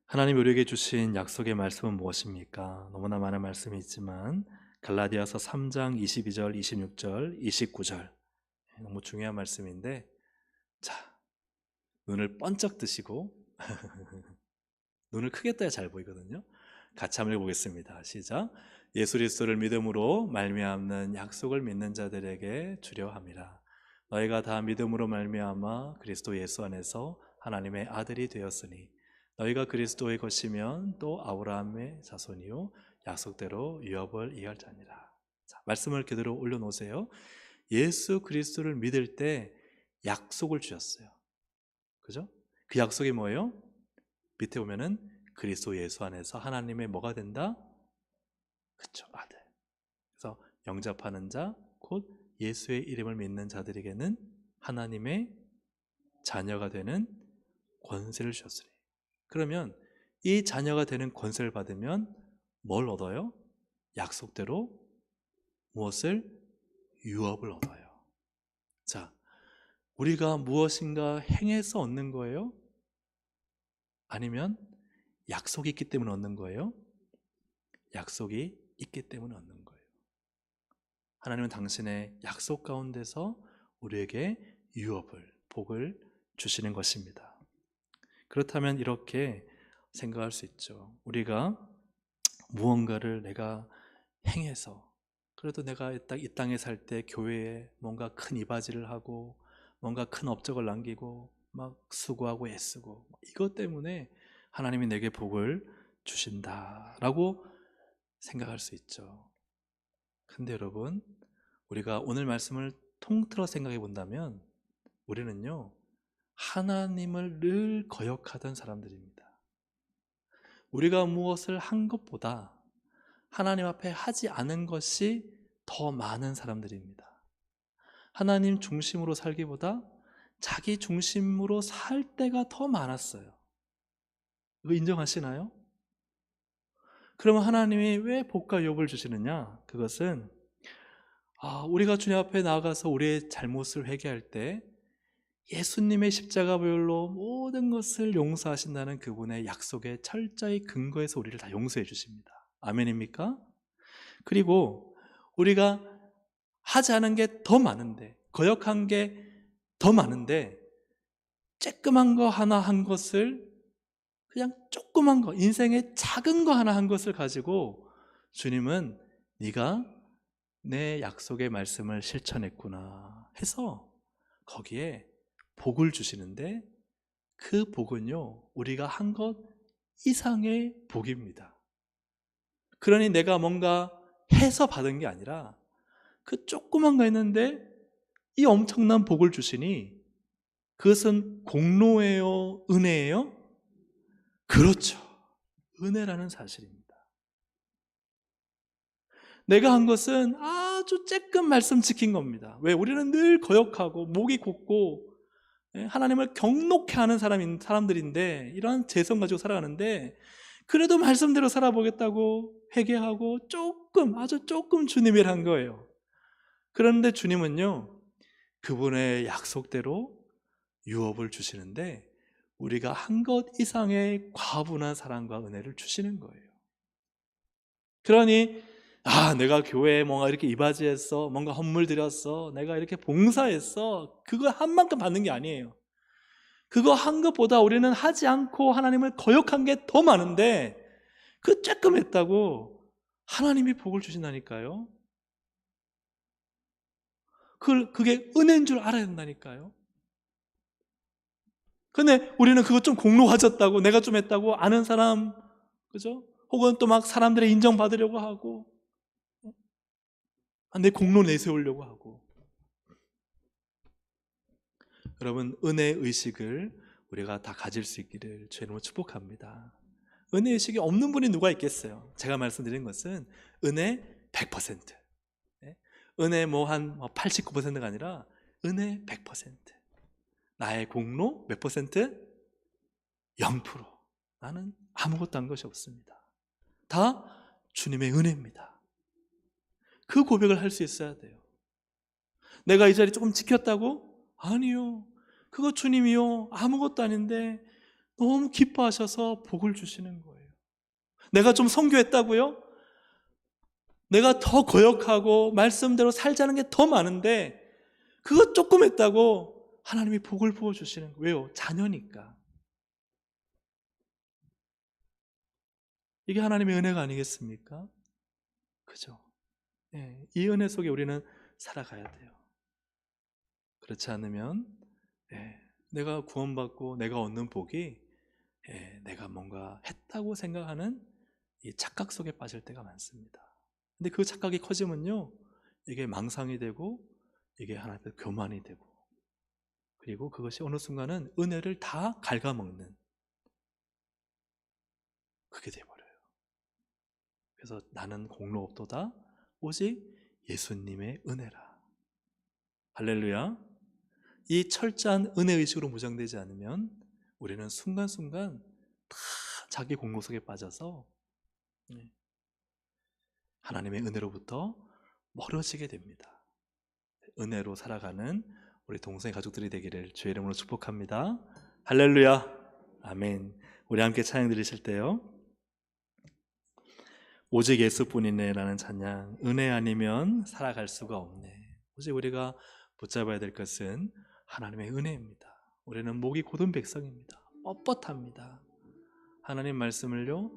하나님 우리에게 주신 약속의 말씀은 무엇입니까? 너무나 많은 말씀이 있지만 갈라디아서 3장 22절, 26절, 29절 너무 중요한 말씀인데, 자, 눈을 번쩍 뜨시고 눈을 크게 떠야 잘 보이거든요. 같이 한번 읽어보겠습니다. 시작. 예수 그리스도를 믿음으로 말미암는 약속을 믿는 자들에게 주려 함이라. 너희가 다 믿음으로 말미암아 그리스도 예수 안에서 하나님의 아들이 되었으니 너희가 그리스도의 것이면 또 아브라함의 자손이요 약속대로 유업을 이할 자니라. 자, 말씀을 그대로 올려놓으세요. 예수 그리스도를 믿을 때 약속을 주셨어요. 그죠? 그 약속이 뭐예요? 밑에 보면은 그리스도 예수 안에서 하나님의 뭐가 된다? 그쵸, 아들. 그래서 영접하는 자, 곧 예수의 이름을 믿는 자들에게는 하나님의 자녀가 되는 권세를 주셨으니. 그러면 이 자녀가 되는 권세를 받으면 뭘 얻어요? 약속대로 무엇을? 유업을 얻어요. 자, 우리가 무엇인가 행해서 얻는 거예요? 아니면 약속이 있기 때문에 얻는 거예요? 약속이 있기 때문에 얻는 거예요. 하나님은 당신의 약속 가운데서 우리에게 유업을, 복을 주시는 것입니다. 그렇다면 이렇게 생각할 수 있죠. 우리가 무언가를 내가 행해서, 그래도 내가 이 땅에 살 때 교회에 뭔가 큰 이바지를 하고 뭔가 큰 업적을 남기고 막 수고하고 애쓰고 이것 때문에 하나님이 내게 복을 주신다라고 생각할 수 있죠. 근데 여러분, 우리가 오늘 말씀을 통틀어 생각해 본다면 우리는요, 하나님을 늘 거역하던 사람들입니다. 우리가 무엇을 한 것보다 하나님 앞에 하지 않은 것이 더 많은 사람들입니다. 하나님 중심으로 살기보다 자기 중심으로 살 때가 더 많았어요. 이거 인정하시나요? 그러면 하나님이 왜 복과 유업을 주시느냐? 그것은 우리가 주님 앞에 나아가서 우리의 잘못을 회개할 때 예수님의 십자가 보혈로 모든 것을 용서하신다는 그분의 약속에 철저히 근거해서 우리를 다 용서해 주십니다. 아멘입니까? 그리고 우리가 하지 않은 게 더 많은데, 거역한 게 더 많은데 쬐끄만 거 하나 한 것을, 그냥 조그만 거, 인생의 작은 거 하나 한 것을 가지고 주님은 네가 내 약속의 말씀을 실천했구나 해서 거기에 복을 주시는데, 그 복은요, 우리가 한 것 이상의 복입니다. 그러니 내가 뭔가 해서 받은 게 아니라 그 조그만 거 했는데 이 엄청난 복을 주시니, 그것은 공로예요? 은혜예요? 그렇죠. 은혜라는 사실입니다. 내가 한 것은 아주 쬐끔 말씀 지킨 겁니다. 왜? 우리는 늘 거역하고 목이 곧고 하나님을 경록해 하는 사람들인데, 이러한 재성 가지고 살아가는데, 그래도 말씀대로 살아보겠다고 회개하고 조금, 아주 조금 주님을 한 거예요. 그런데 주님은요, 그분의 약속대로 유업을 주시는데 우리가 한 것 이상의 과분한 사랑과 은혜를 주시는 거예요. 그러니 내가 교회에 뭔가 이렇게 이바지했어, 뭔가 헌물 드렸어, 내가 이렇게 봉사했어, 그거 한 만큼 받는 게 아니에요. 그거 한 것보다 우리는 하지 않고 하나님을 거역한 게 더 많은데, 그 쬐끔 했다고 하나님이 복을 주신다니까요. 그게 은혜인 줄 알아야 된다니까요. 근데 우리는 그거 좀 공로 가졌다고, 내가 좀 했다고 아는 사람, 그죠? 혹은 또 막 사람들의 인정받으려고 하고, 내 공로 내세우려고 하고. 여러분, 은혜 의식을 우리가 다 가질 수 있기를 주의 이름으로 축복합니다. 은혜 의식이 없는 분이 누가 있겠어요? 제가 말씀드린 것은 은혜 100%, 은혜 한 89%가 아니라 은혜 100%. 나의 공로 몇 퍼센트? 0%. 나는 아무것도 한 것이 없습니다. 다 주님의 은혜입니다. 그 고백을 할 수 있어야 돼요. 내가 이 자리 조금 지켰다고? 아니요. 그거 주님이요, 아무것도 아닌데 너무 기뻐하셔서 복을 주시는 거예요. 내가 좀 선교했다고요? 내가 더 거역하고 말씀대로 살자는 게 더 많은데 그거 조금 했다고 하나님이 복을 부어주시는 거예요. 왜요? 자녀니까. 이게 하나님의 은혜가 아니겠습니까? 그죠? 이 은혜 속에 우리는 살아가야 돼요. 그렇지 않으면 내가 구원받고 내가 얻는 복이 내가 뭔가 했다고 생각하는 이 착각 속에 빠질 때가 많습니다. 근데 그 착각이 커지면요, 이게 망상이 되고 이게 하나님께 교만이 되고, 그리고 그것이 어느 순간은 은혜를 다 갉아먹는, 그게 돼버려요. 그래서 나는 공로 없도다 오직 예수님의 은혜라. 할렐루야. 이 철저한 은혜의식으로 무장되지 않으면 우리는 순간순간 다 자기 공로 속에 빠져서 하나님의 은혜로부터 멀어지게 됩니다. 은혜로 살아가는 우리 동생 가족들이 되기를 주의 이름으로 축복합니다. 할렐루야. 아멘. 우리 함께 찬양 드리실 때요, 오직 예수뿐이네 라는 찬양, 은혜 아니면 살아갈 수가 없네. 오직 우리가 붙잡아야 될 것은 하나님의 은혜입니다. 우리는 목이 곧은 백성입니다. 뻣뻣합니다. 하나님 말씀을요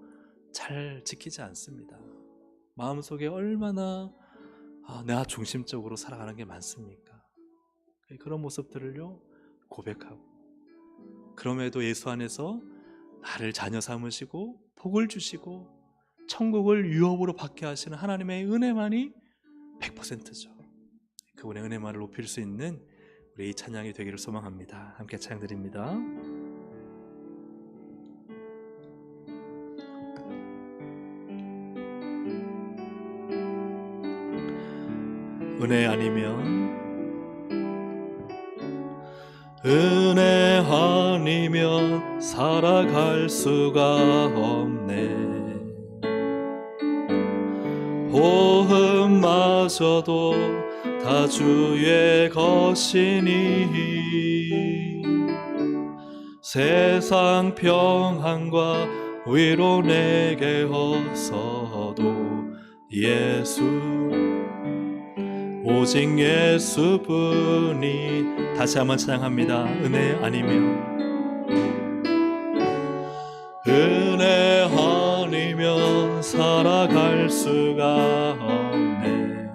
잘 지키지 않습니다. 마음속에 얼마나 내가 중심적으로 살아가는 게 많습니까? 그런 모습들을요 고백하고, 그럼에도 예수 안에서 나를 자녀 삼으시고 복을 주시고 천국을 유업으로 받게 하시는 하나님의 은혜만이 100%죠. 그분의 은혜만을 높일 수 있는 우리 이 찬양이 되기를 소망합니다. 함께 찬양드립니다. 은혜 아니면 살아갈 수가 없네. 호흡마저도 다 주의 것이니 세상 평안과 위로 내게 없어도 오직 예수뿐이. 다시 한번 찬양합니다. 은혜 아니면 살아갈 수가 없네.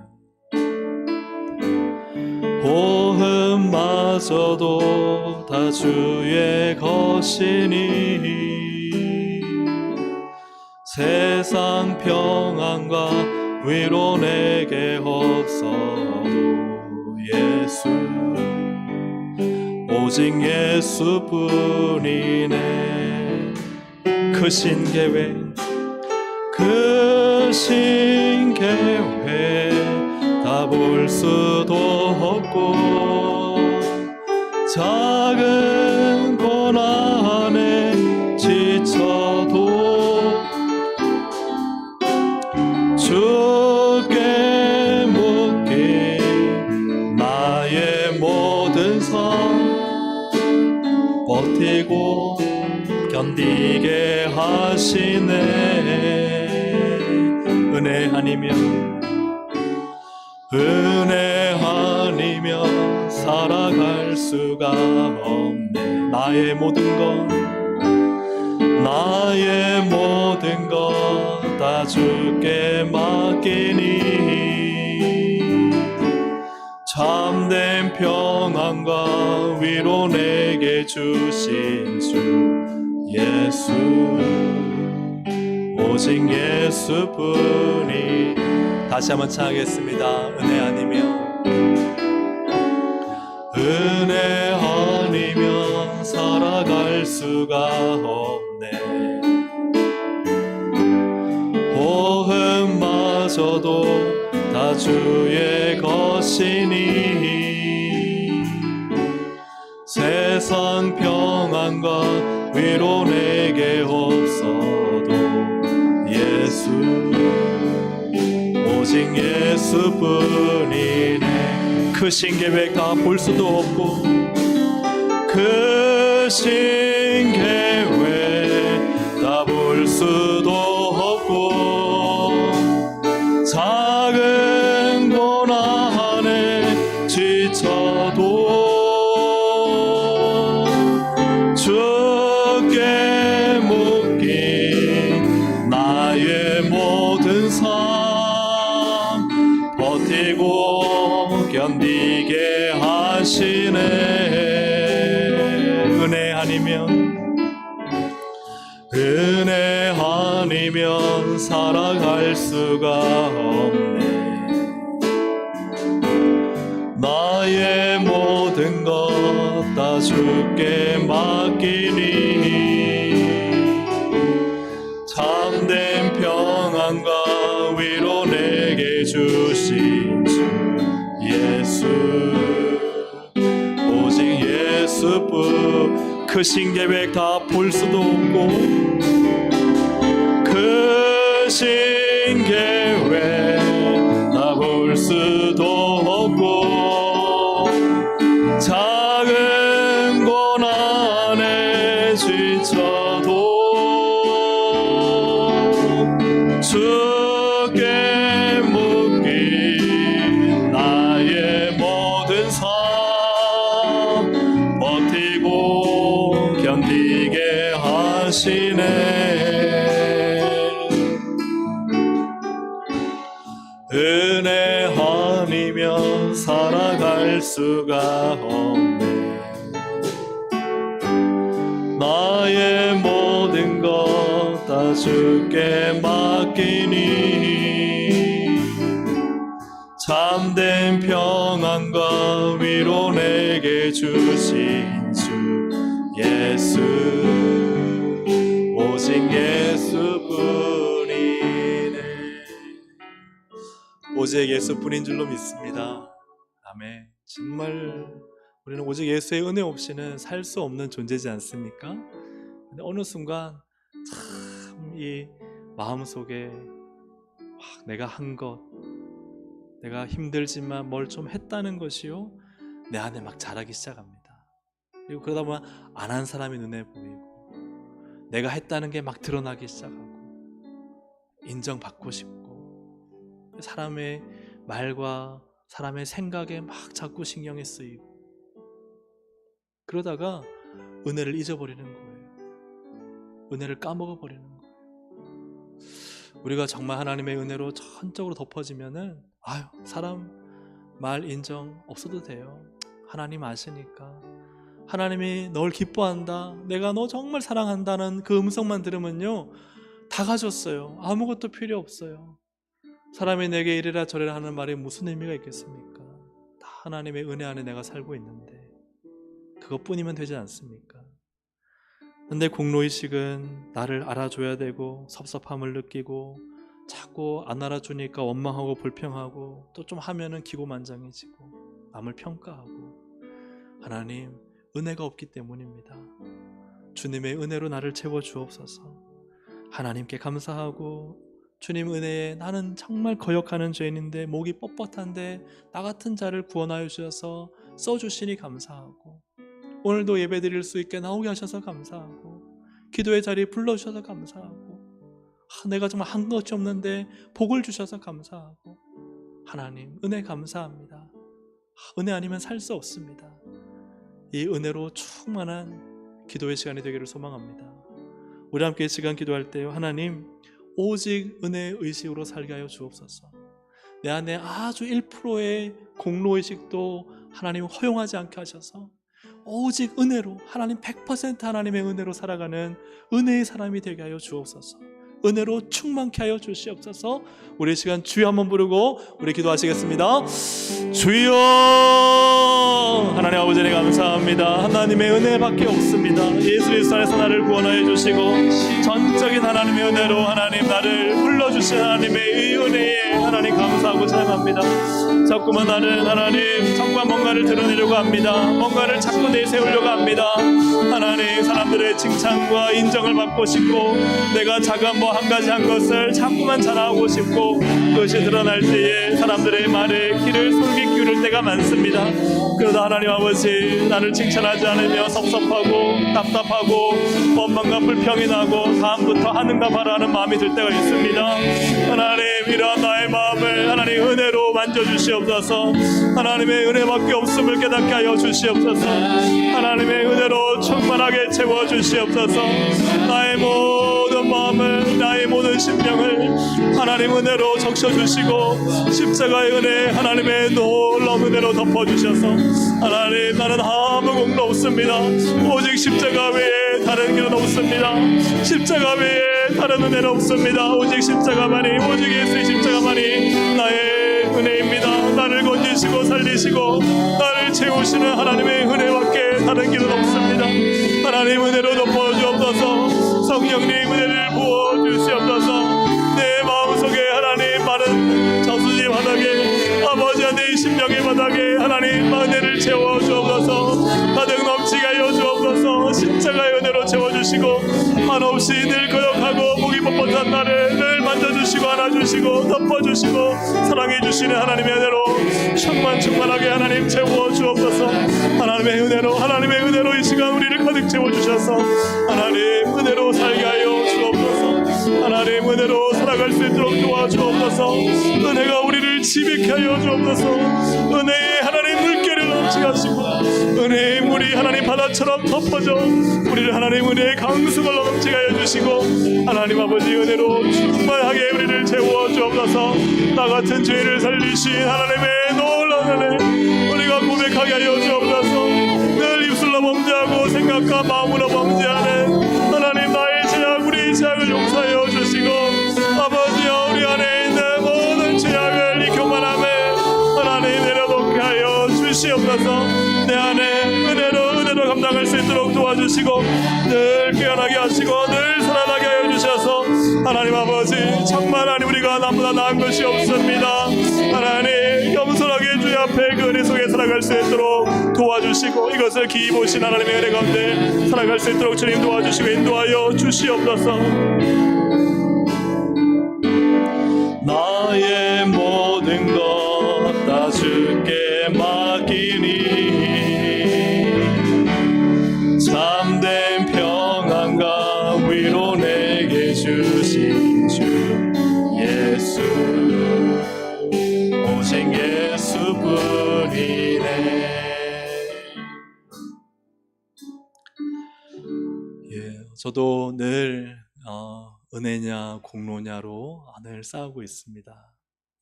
호흡마저도 다 주의 것이니 세상 평안과 위로 내게 없어도 오직 예수뿐이네. 크신 계획 다 볼 수도 없고 작은 고난에 지쳐도 주께 묻기 나의 모든 삶 버티고 견디게 하시네. 은혜 아니면 살아갈 수가 없네. 나의 모든 것 다 주께 맡기니 참된 평안과 위로 내게 주신 주 오직 예수뿐이. 다시 한번 찬양하겠습니다. 은혜 아니면 살아갈 수가 없네. 호흡마저도 다 주의 것이니 세상 평안과 위로 내게 없어도 오직 예수뿐이네. 크신 계획 다 볼 수도 없고 크신 계획 다 볼 수도 없고 작은 고난에 지쳐도 주께 묻기 나의 모든 삶 버티고 견디게 하시네. 은혜 아니면 살아갈 수가 없네. 나의 모든 것 다 주께 맡기니 참된 평안과 위로 내게 주신 주 오직 예수뿐. 크신 계획 다 볼 수도 없고 크신 계획 다 볼 수도 없고 작은 고난에 지쳐도 주 하시네. 은혜 아니면 살아갈 수가 없네. 나의 모든 것 다 주께 맡기니 참된 평안과 위로 내게 주신 주 예수, 오직 예수뿐이네. 오직 예수뿐인 줄로 믿습니다. 아멘. 정말 우리는 오직 예수의 은혜 없이는 살 수 없는 존재지 않습니까? 근데 어느 순간 참 이 마음속에 내가 한 것, 내가 힘들지만 뭘 좀 했다는 것이요, 내 안에 막 자라기 시작합니다. 그리고 그러다 보면 안 한 사람이 눈에 보이고 내가 했다는 게 막 드러나기 시작하고 인정받고 싶고 사람의 말과 사람의 생각에 막 자꾸 신경이 쓰이고 그러다가 은혜를 잊어버리는 거예요. 은혜를 까먹어 버리는 거예요. 우리가 정말 하나님의 은혜로 전적으로 덮어지면은 사람 말 인정 없어도 돼요. 하나님 아시니까. 하나님이 널 기뻐한다, 내가 너 정말 사랑한다는 그 음성만 들으면요, 다 가졌어요. 아무것도 필요 없어요. 사람이 내게 이래라 저래라 하는 말이 무슨 의미가 있겠습니까? 다 하나님의 은혜 안에 내가 살고 있는데 그것뿐이면 되지 않습니까? 근데 공로의식은 나를 알아줘야 되고 섭섭함을 느끼고 자꾸 안 알아주니까 원망하고 불평하고 또 좀 하면은 기고만장해지고 남을 평가하고, 하나님 은혜가 없기 때문입니다. 주님의 은혜로 나를 채워주옵소서. 하나님께 감사하고, 주님 은혜에 나는 정말 거역하는 죄인인데 목이 뻣뻣한데 나 같은 자를 구원하여 주셔서 써주시니 감사하고, 오늘도 예배 드릴 수 있게 나오게 하셔서 감사하고, 기도의 자리에 불러주셔서 감사하고, 내가 정말 한 것이 없는데 복을 주셔서 감사하고, 하나님 은혜 감사합니다. 은혜 아니면 살 수 없습니다. 이 은혜로 충만한 기도의 시간이 되기를 소망합니다. 우리 함께 이 시간 기도할 때요, 하나님 오직 은혜의 의식으로 살게 하여 주옵소서. 내 안에 아주 1%의 공로의식도 하나님 허용하지 않게 하셔서 오직 은혜로, 하나님 100% 하나님의 은혜로 살아가는 은혜의 사람이 되게 하여 주옵소서. 은혜로 충만케 하여 주시옵소서. 우리 시간 주여 한번 부르고 우리 기도하시겠습니다. 주여, 하나님 아버지 감사합니다. 하나님의 은혜밖에 없습니다. 예수 그리스도 안에서 나를 구원하여 주시고 전적인 하나님의 은혜로 하나님 나를 불러주신 하나님의 이 은혜에 하나님 감사하고 찬양합니다. 자꾸만 나는 하나님 정말 뭔가를 드러내려고 합니다. 뭔가를 자꾸 내세우려고 합니다. 하나님 사람들의 칭찬과 인정을 받고 싶고, 내가 작은 뭐 한 가지 한 것을 자꾸만 자랑하고 싶고, 그것이 드러날 때에 사람들의 말에 귀를 솔깃 기울일 때가 많습니다. 그러다 하나님 아버지 나를 칭찬하지 않으며 섭섭하고 답답하고 원망과 불평이 나고 다음부터 하는가 봐라 하는 마음이 들 때가 있습니다. 하나님 이러한 나의 마음을 하나님 은혜로 만져주시옵소서. 하나님의 은혜밖에 없음을 깨닫게 하여 주시옵소서. 하나님의 은혜로 충만하게 채워주시옵소서. 나의 모든 마음을, 나의 모든 심령을 하나님 은혜로 적셔주시고, 십자가의 은혜 하나님의 놀라운 은혜로 덮어주셔서, 하나님 나는 아무 공로 없습니다. 오직 십자가 외에 다른 길은 없습니다. 십자가 외에 다른 은혜는 없습니다. 오직 십자가만이, 오직 예수의 십자가만이 나의 은혜입니다. 나를 건지시고 살리시고 나를 채우시는 하나님의 은혜밖에 다른 길은 없습니다. 하나님 은혜로 덮어주옵소서. 성령님 은혜를 부어주시옵소서. 내 마음속에 하나님 많은 저수지 바닥에, 아버지와 내 심령의 바닥에 하나님 은혜를 채워주옵소서. 가득 넘치게 하여 주옵소서. 십자가의 은혜로 채워주시고, 한없이 늘 거역하고 목이 뻣뻣한 나를 늘 만져주시고 안아주시고 덮어주시고 사랑해주시는 하나님의 은혜로 충만하게 하나님 채워주옵소서. 하나님의 은혜로 이 시간 우리를 가득 채워주셔서 하나님 은혜로 살게 하여 주옵소서. 하나님 은혜로 살아갈 수 있도록 도와주옵소서. 은혜가 우리를 지배케 하여 주옵소서. 은혜의 하나님 물결을 넘치게 하시고 은혜의 물이 하나님 바다처럼 덮어져 우리를 하나님 은혜의 강수걸로 넘치게 하여 주시고 하나님 아버지 은혜로 충만하게 우리를 채워 주옵소서. 나 같은 죄를 살리신 하나님의 놀라운 은혜 우리가 고백하게 하여 주옵소서. 늘 입술로 범죄하고 생각과 마음으로 범죄하는 하나님 나의 죄악 우리 죄악을 용서하여 주시고 아버지여 우리 안에 있는 모든 죄악을 이 교만함에 하나님 내려놓게 하여 주시옵소서. 내 안에 은혜로 감당할 수 있도록 도와주시고 늘 깨어나게 하시고 늘 살아나게 하여 주셔서 하나님 아버지 정말 하나님 우리가 남보다 나은 것이 없습니다. 하나님 겸손하게 주의 앞에 그 은혜 속에 살아갈 수 있도록 도와주시고 이것을 기이 보신 하나님의 은혜 가운데 살아갈 수 있도록 주님 도와주시고 인도하여 주시옵소서. 나의 모든 것 다 주께 맡기니 참된 평안과 위로 내게 주신 주 예수 오직 예수뿐이네. 저도 늘 은혜냐 공로냐로 늘 싸우고 있습니다.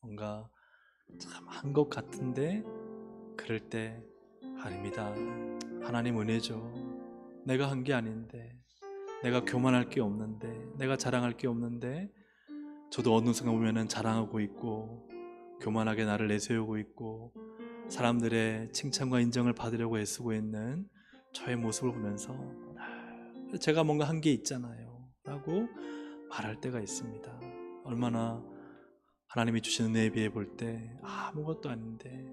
뭔가 참 한 것 같은데 그럴 때 아닙니다. 하나님 은혜죠. 내가 한 게 아닌데, 내가 교만할 게 없는데, 내가 자랑할 게 없는데 저도 어느 순간 보면은 자랑하고 있고 교만하게 나를 내세우고 있고 사람들의 칭찬과 인정을 받으려고 애쓰고 있는 저의 모습을 보면서 제가 뭔가 한 게 있잖아요 라고 말할 때가 있습니다. 얼마나 하나님이 주신 은혜에 비해 볼 때 아무것도 아닌데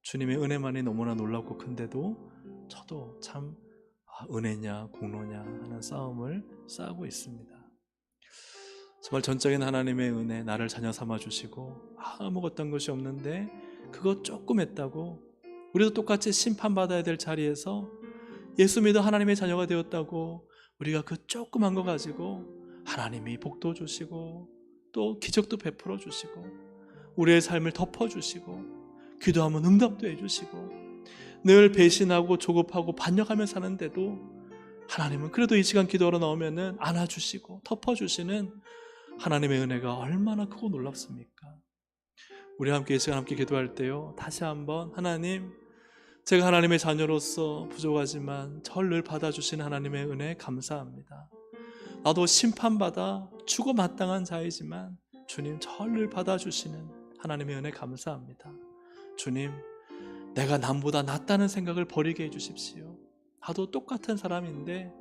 주님의 은혜만이 너무나 놀랍고 큰데도 저도 참 은혜냐 공로냐 하는 싸움을 싸우고 있습니다. 정말 전적인 하나님의 은혜 나를 자녀 삼아 주시고 아무것도 한 것이 없는데 그거 조금 했다고 우리도 똑같이 심판받아야 될 자리에서 예수 믿어 하나님의 자녀가 되었다고 우리가 그 조그만 거 가지고 하나님이 복도 주시고 또 기적도 베풀어 주시고 우리의 삶을 덮어주시고 기도하면 응답도 해주시고 늘 배신하고 조급하고 반역하며 사는데도 하나님은 그래도 이 시간 기도하러 나오면은 안아주시고 덮어주시는 하나님의 은혜가 얼마나 크고 놀랍습니까? 우리 함께 이 시간 함께 기도할 때요 다시 한번 하나님 제가 하나님의 자녀로서 부족하지만 저를 늘 받아주시는 하나님의 은혜 감사합니다. 나도 심판받아 죽어 마땅한 자이지만 주님 저를 늘 받아주시는 하나님의 은혜 감사합니다. 주님 내가 남보다 낫다는 생각을 버리게 해주십시오. 나도 똑같은 사람인데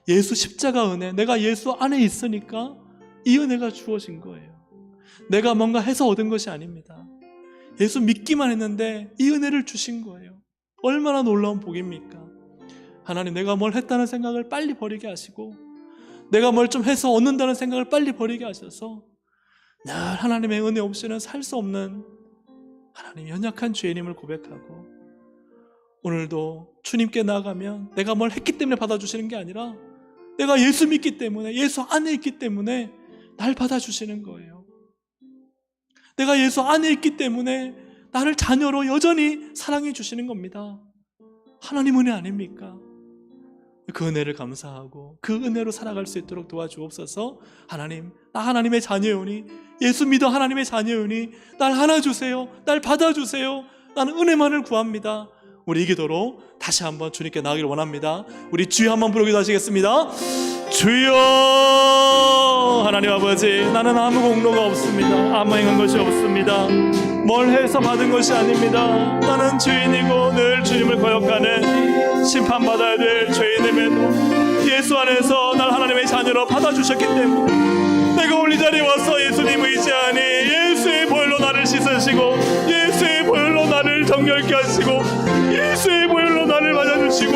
예수 십자가 은혜 내가 예수 안에 있으니까 이 은혜가 주어진 거예요. 내가 뭔가 해서 얻은 것이 아닙니다. 예수 믿기만 했는데 이 은혜를 주신 거예요. 얼마나 놀라운 복입니까? 하나님 내가 뭘 했다는 생각을 빨리 버리게 하시고 내가 뭘 좀 해서 얻는다는 생각을 빨리 버리게 하셔서 늘 하나님의 은혜 없이는 살 수 없는 하나님 연약한 죄인임을 고백하고 오늘도 주님께 나아가면 내가 뭘 했기 때문에 받아주시는 게 아니라 내가 예수 믿기 때문에 예수 안에 있기 때문에 날 받아주시는 거예요. 내가 예수 안에 있기 때문에 나를 자녀로 여전히 사랑해 주시는 겁니다. 하나님 은혜 아닙니까? 그 은혜를 감사하고 그 은혜로 살아갈 수 있도록 도와주옵소서. 하나님 나 하나님의 자녀요니 예수 믿어 하나님의 자녀요니 날 안아주세요. 날 받아주세요. 나는 은혜만을 구합니다. 우리 이 기도로 다시 한번 주님께 나가기를 원합니다. 우리 주여 한번 부르기도 하시겠습니다. 주여 하나님 아버지 나는 아무 공로가 없습니다. 아무 행한 것이 없습니다. 뭘 해서 받은 것이 아닙니다. 나는 죄인이고 늘 주님을 거역하는 심판받아야 될 죄인임에도 예수 안에서 날 하나님의 자녀로 받아주셨기 때문에 내가 오늘 이 자리에 와서 예수님 의지하니 예수의 보혈로 나를 씻으시고 예수의 보혈로 나를 정결케 하시고 예수의 보혈로 나를 맞아주시고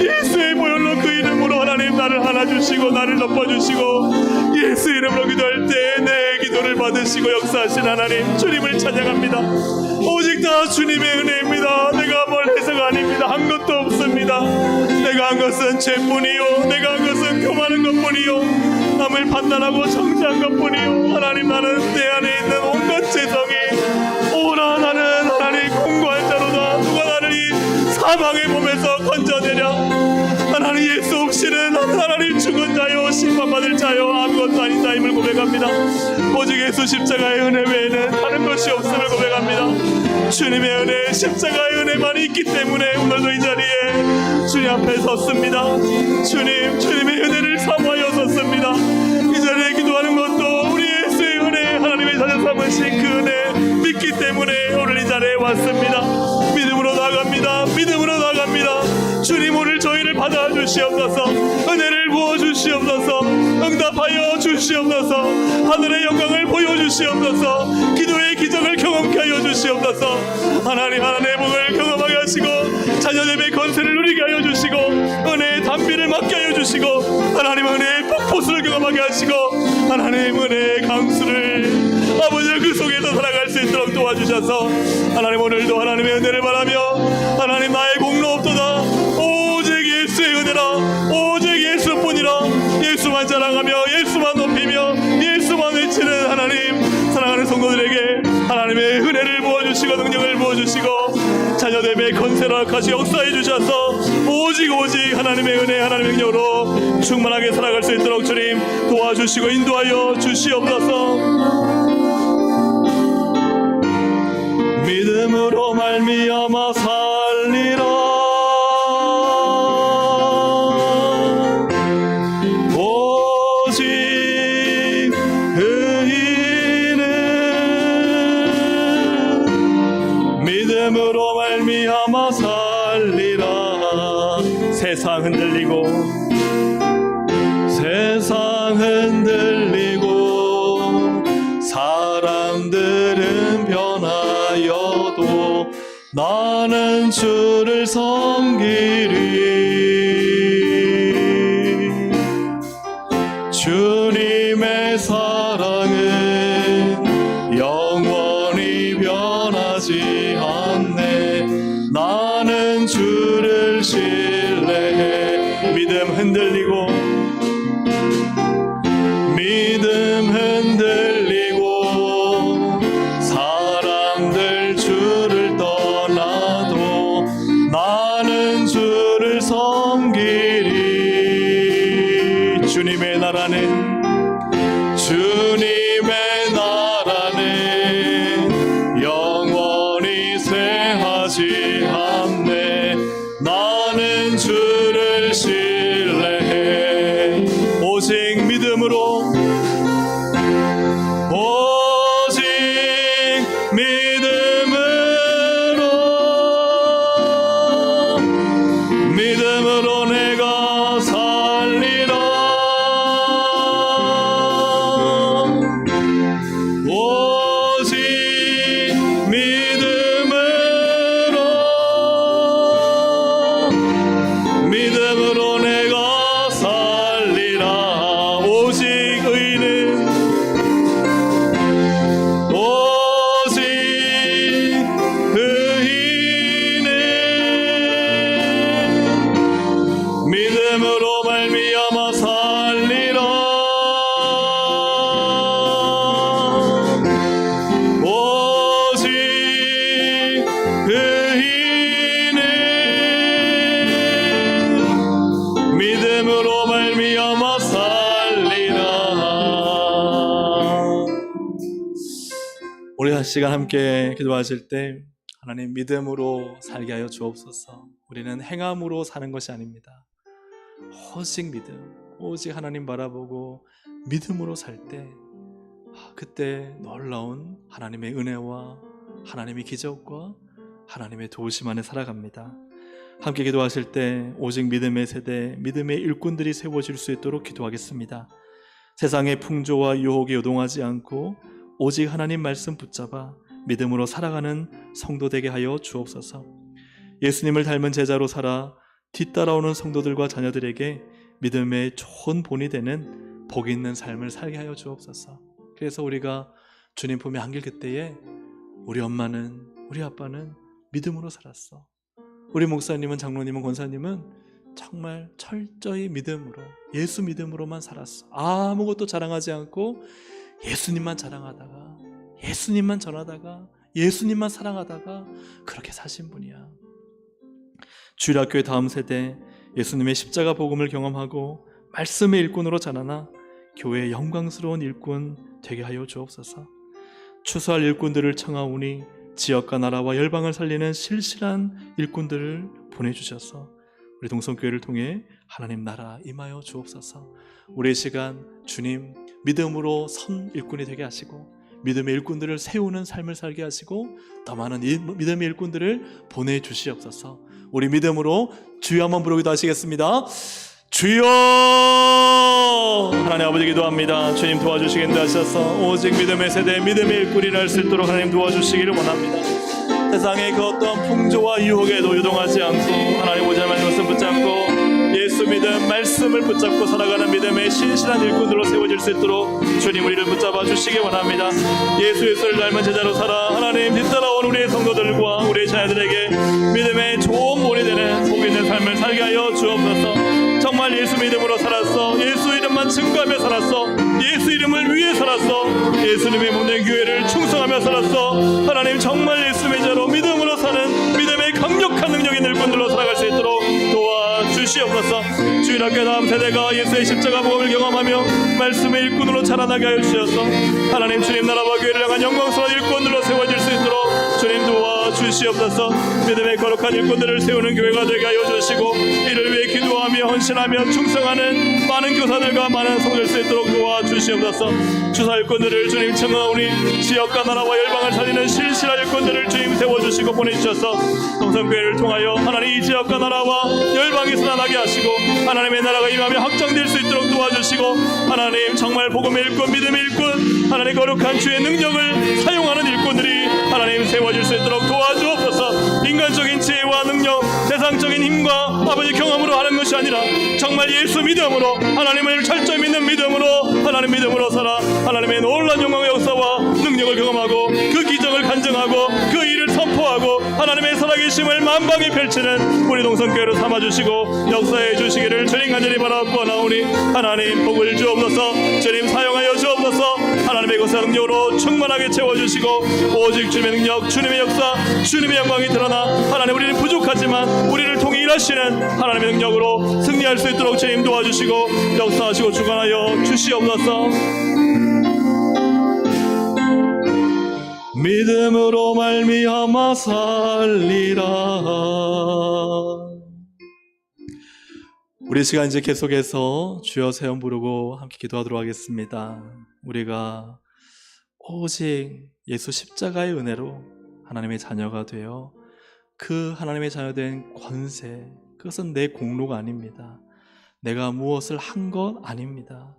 예수의 보혈로 그 이름으로 하나님 나를 안아주시고 나를 덮어주시고 예수 이름으로 기도할 때 내 기도를 받으시고 역사하신 하나님 주님을 찬양합니다. 오직 다 주님의 은혜입니다. 내가 뭘 해서가 아닙니다. 한 것도 없습니다. 내가 한 것은 죄뿐이요 내가 한 것은 교만한 것뿐이요 남을 판단하고 정죄한 것뿐이요 하나님 나는 내 안에 있는 온갖 죄성이 오라 나는 하나님 공고한 자로다. 누가 나를 이 사망의 몸에서 건져내랴. 나는 예수 없이는 하나님 죽은 자요 심판받을 자요 아무것도 아닌 자임을 고백합니다. 오직 예수 십자가의 은혜 외에는 다른 것이 없음을 고백합니다. 주님의 은혜, 십자가의 은혜만이 있기 때문에 오늘도 이 자리에 주님 앞에 섰습니다. 주님의 은혜를 사모하여 섰습니다. 이 자리에 기도하는 것도 우리 예수의 은혜, 하나님의 자녀 삼으신 그 은혜 믿기 때문에 오늘 이 자리에 왔습니다. 믿음으로 나아갑니다. 믿음으로 나아갑니다. 주님 오늘 저희를 받아주시옵소서. 은혜를 부어주시옵소서. 응답하여 주시옵소서. 하늘의 영광을 보여주시옵소서. 기도의 기적을 경험케 하여 주시옵소서. 하나님의 복을 경험하게 하시고 자녀됨의 권세를 누리게 하여 주시고 은혜의 담비를 맡게 하여 주시고 하나님 은혜의 폭포수를 경험하게 하시고 하나님 은혜의 강수를 아버지 그 속에서 살아갈 수 있도록 도와주셔서 하나님 오늘도 하나님의 은혜를 바라며 하나님 나의 공로 없도다 오직 예수의 은혜라 오직 예수뿐이라 예수만 자랑하며 예수만 높이며 예수만 외치는 하나님 사랑하는 성도들에게 하나님의 은혜를 부어주시고 능력을 부어주시고 자녀됨의 건세라 같이 역사해 주셔서 오직 하나님의 은혜 하나님의 능력으로 충만하게 살아갈 수 있도록 주님 도와주시고 인도하여 주시옵소서. 믿음으로 말미암아 살리라 오직 의인은 믿음으로 말미암아 살리라. 세상 흔들리고 사람들은 변하여도 나는 주를 섬기리. 주님의 사랑은 영원히 변하지 않네. 나는 주를 신뢰해. 믿음 흔들리고 사람들 주를 떠나도 나는 주를 섬기리. 주님의 나라는 영원히 쇠하지 않네. 나는 주를 신뢰해. 오직 믿음으로 내가 살리라. 오직 믿음으로 내가 살리라. 오직 의인은 믿음으로 말미암아 살리라. 오직 의인은 믿음으로 말미암아 살리라. 우리 한 시간 함께 기도하실 때 하나님 믿음으로 살게 하여 주옵소서. 우리는 행함으로 사는 것이 아닙니다. 오직 믿음, 오직 하나님 바라보고 믿음으로 살 때 그때 놀라운 하나님의 은혜와 하나님의 기적과 하나님의 도우심 안에 살아갑니다. 함께 기도하실 때 오직 믿음의 세대, 믿음의 일꾼들이 세워질 수 있도록 기도하겠습니다. 세상의 풍조와 유혹에 요동하지 않고 오직 하나님 말씀 붙잡아 믿음으로 살아가는 성도 되게 하여 주옵소서. 예수님을 닮은 제자로 살아 뒤따라오는 성도들과 자녀들에게 믿음의 좋은 본이 되는 복 있는 삶을 살게 하여 주옵소서. 그래서 우리가 주님 품에 안길 그때에 우리 엄마는, 우리 아빠는 믿음으로 살았어. 우리 목사님은, 장로님은, 권사님은 정말 철저히 믿음으로, 예수 믿음으로만 살았어. 아무것도 자랑하지 않고 예수님만 자랑하다가, 예수님만 전하다가, 예수님만 사랑하다가 그렇게 사신 분이야. 주일학교의 다음 세대, 예수님의 십자가 복음을 경험하고 말씀의 일꾼으로 자라나 교회의 영광스러운 일꾼 되게 하여 주옵소서. 추수할 일꾼들을 청하오니 지역과 나라와 열방을 살리는 실실한 일꾼들을 보내주셔서 우리 동성교회를 통해 하나님 나라 임하여 주옵소서. 우리의 시간 주님 믿음으로 선 일꾼이 되게 하시고 믿음의 일꾼들을 세우는 삶을 살게 하시고 더 많은 믿음의 일꾼들을 보내주시옵소서. 우리 믿음으로 주여 한번 부르기도 하시겠습니다. 주여! 하나님 아버지 기도합니다. 주님 도와주시겠다 하셔서 오직 믿음의 세대 믿음의 일꾼이 날 수 있도록 하나님 도와주시기를 원합니다. 세상의 그 어떤 풍조와 유혹에도 유동하지 않고 하나님 오직 말씀을 붙잡고 예수 믿음 말씀을 붙잡고 살아가는 믿음의 신실한 일꾼들로 세워질 수 있도록 주님 우리를 붙잡아 주시기 원합니다. 예수를 닮은 제자로 살아 하나님 뒤따라온 우리의 성도들과 우리의 자녀들에게 믿음의 좋은 본이 되는 복 있는 삶을 살게 하여 주옵소서. 정말 예수 믿음으로 살았어. 예수 이름만 증거하며 살았어. 예수 이름을 위해 살았어. 예수님의 몸된 교회를 충성하며 살았어. 하나님 정말 예수의 자로 믿음으로 사는 믿음의 강력한 능력 있는 일꾼들로 살아갈 수 있도록 도와주시옵소서. 주일학교 다음 세대가 예수의 십자가 복음을 경험하며 말씀의 일꾼으로 자라나게 하여 주셔서 하나님 주님 나라와 교회를 향한 영광스러운 일꾼들로 세워질 수 있도록 주님 도와주시옵소서. 믿음의 거룩한 일꾼들을 세우는 교회가 되게 하여 주시고 이를 위해 기도하며 헌신하며 충성하는 많은 교사들과 많은 성도될 수 있도록 도와주시옵소서. 주사 일꾼들을 주님 청하오니 지역과 나라와 열방을 살리는 실실한 일꾼들을 주님 세워주시고 보내주셔서 동성교회를 통하여 하나님 이 지역과 나라와 열방이 살아나게 하시고 하나님의 나라가 임하며 확장될 수 있도록 도와주시고 하나님 정말 복음의 일꾼 믿음의 일꾼 하나님 거룩한 주의 능력을 사용하는 일꾼들이 하나님 세워질 수 있도록 도와주옵소서. 인간적인 지혜와 능력 세상적인 힘과 아버지 경험으로 하는 것이 아니라 정말 예수 믿음으로 하나님을 철저히 믿는 믿음으로 하나님 믿음으로 살아 하나님의 놀라운 영광의 역사와 능력을 경험하고 그 기적을 간증하고 그 일을 선포하고 하나님의 살아계심을 만방에 펼치는 우리 동성교회로 삼아주시고 역사해 주시기를 주님 간절히 바라고 나오니 하나님 복을 주옵소서. 주님 사용하여 주옵소서. 하나님의 것의 능력으로 충만하게 채워주시고 오직 주님의 능력 주님의 역사 주님의 영광이 드러나 하나님 우리는 부족하지만 우리를 통해 일하시는 하나님의 능력으로 승리할 수 있도록 주님 도와주시고 역사하시고 주관하여 주시옵소서. 믿음으로 말미암아 살리라. 우리 시간 이제 계속해서 주여 세원 부르고 함께 기도하도록 하겠습니다. 우리가 오직 예수 십자가의 은혜로 하나님의 자녀가 되어 그 하나님의 자녀된 권세 그것은 내 공로가 아닙니다. 내가 무엇을 한 것 아닙니다.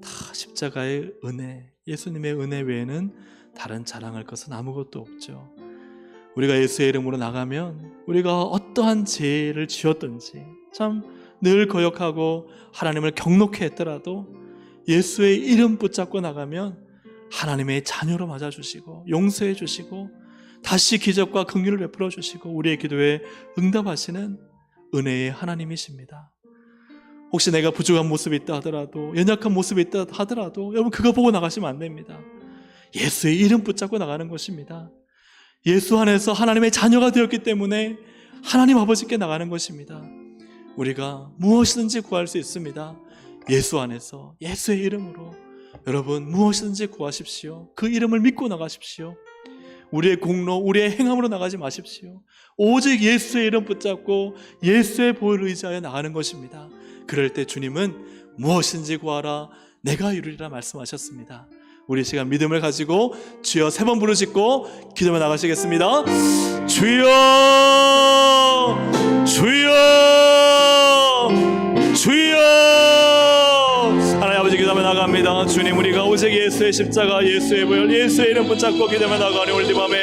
다 십자가의 은혜 예수님의 은혜 외에는 다른 자랑할 것은 아무것도 없죠. 우리가 예수의 이름으로 나가면 우리가 어떠한 죄를 지었든지 참 늘 거역하고 하나님을 경록해 했더라도 예수의 이름 붙잡고 나가면 하나님의 자녀로 맞아주시고 용서해 주시고 다시 기적과 긍휼을 베풀어 주시고 우리의 기도에 응답하시는 은혜의 하나님이십니다. 혹시 내가 부족한 모습이 있다 하더라도 연약한 모습이 있다 하더라도 여러분 그거 보고 나가시면 안 됩니다. 예수의 이름 붙잡고 나가는 것입니다. 예수 안에서 하나님의 자녀가 되었기 때문에 하나님 아버지께 나가는 것입니다. 우리가 무엇이든지 구할 수 있습니다. 예수 안에서 예수의 이름으로 여러분 무엇이든지 구하십시오. 그 이름을 믿고 나가십시오. 우리의 공로 우리의 행함으로 나가지 마십시오. 오직 예수의 이름 붙잡고 예수의 보혈을 의지하여 나가는 것입니다. 그럴 때 주님은 무엇이든지 구하라 내가 이루리라 말씀하셨습니다. 우리 시간 믿음을 가지고 주여 3번 부르짖고 기도해 나가시겠습니다. 주여 주여 주여. 하나님 아버지 기도하며 나갑니다. 주님 우리가 오직 예수의 십자가 예수의 보혈 예수의 이름 붙잡고 기도하며 나가니 오늘 이 밤에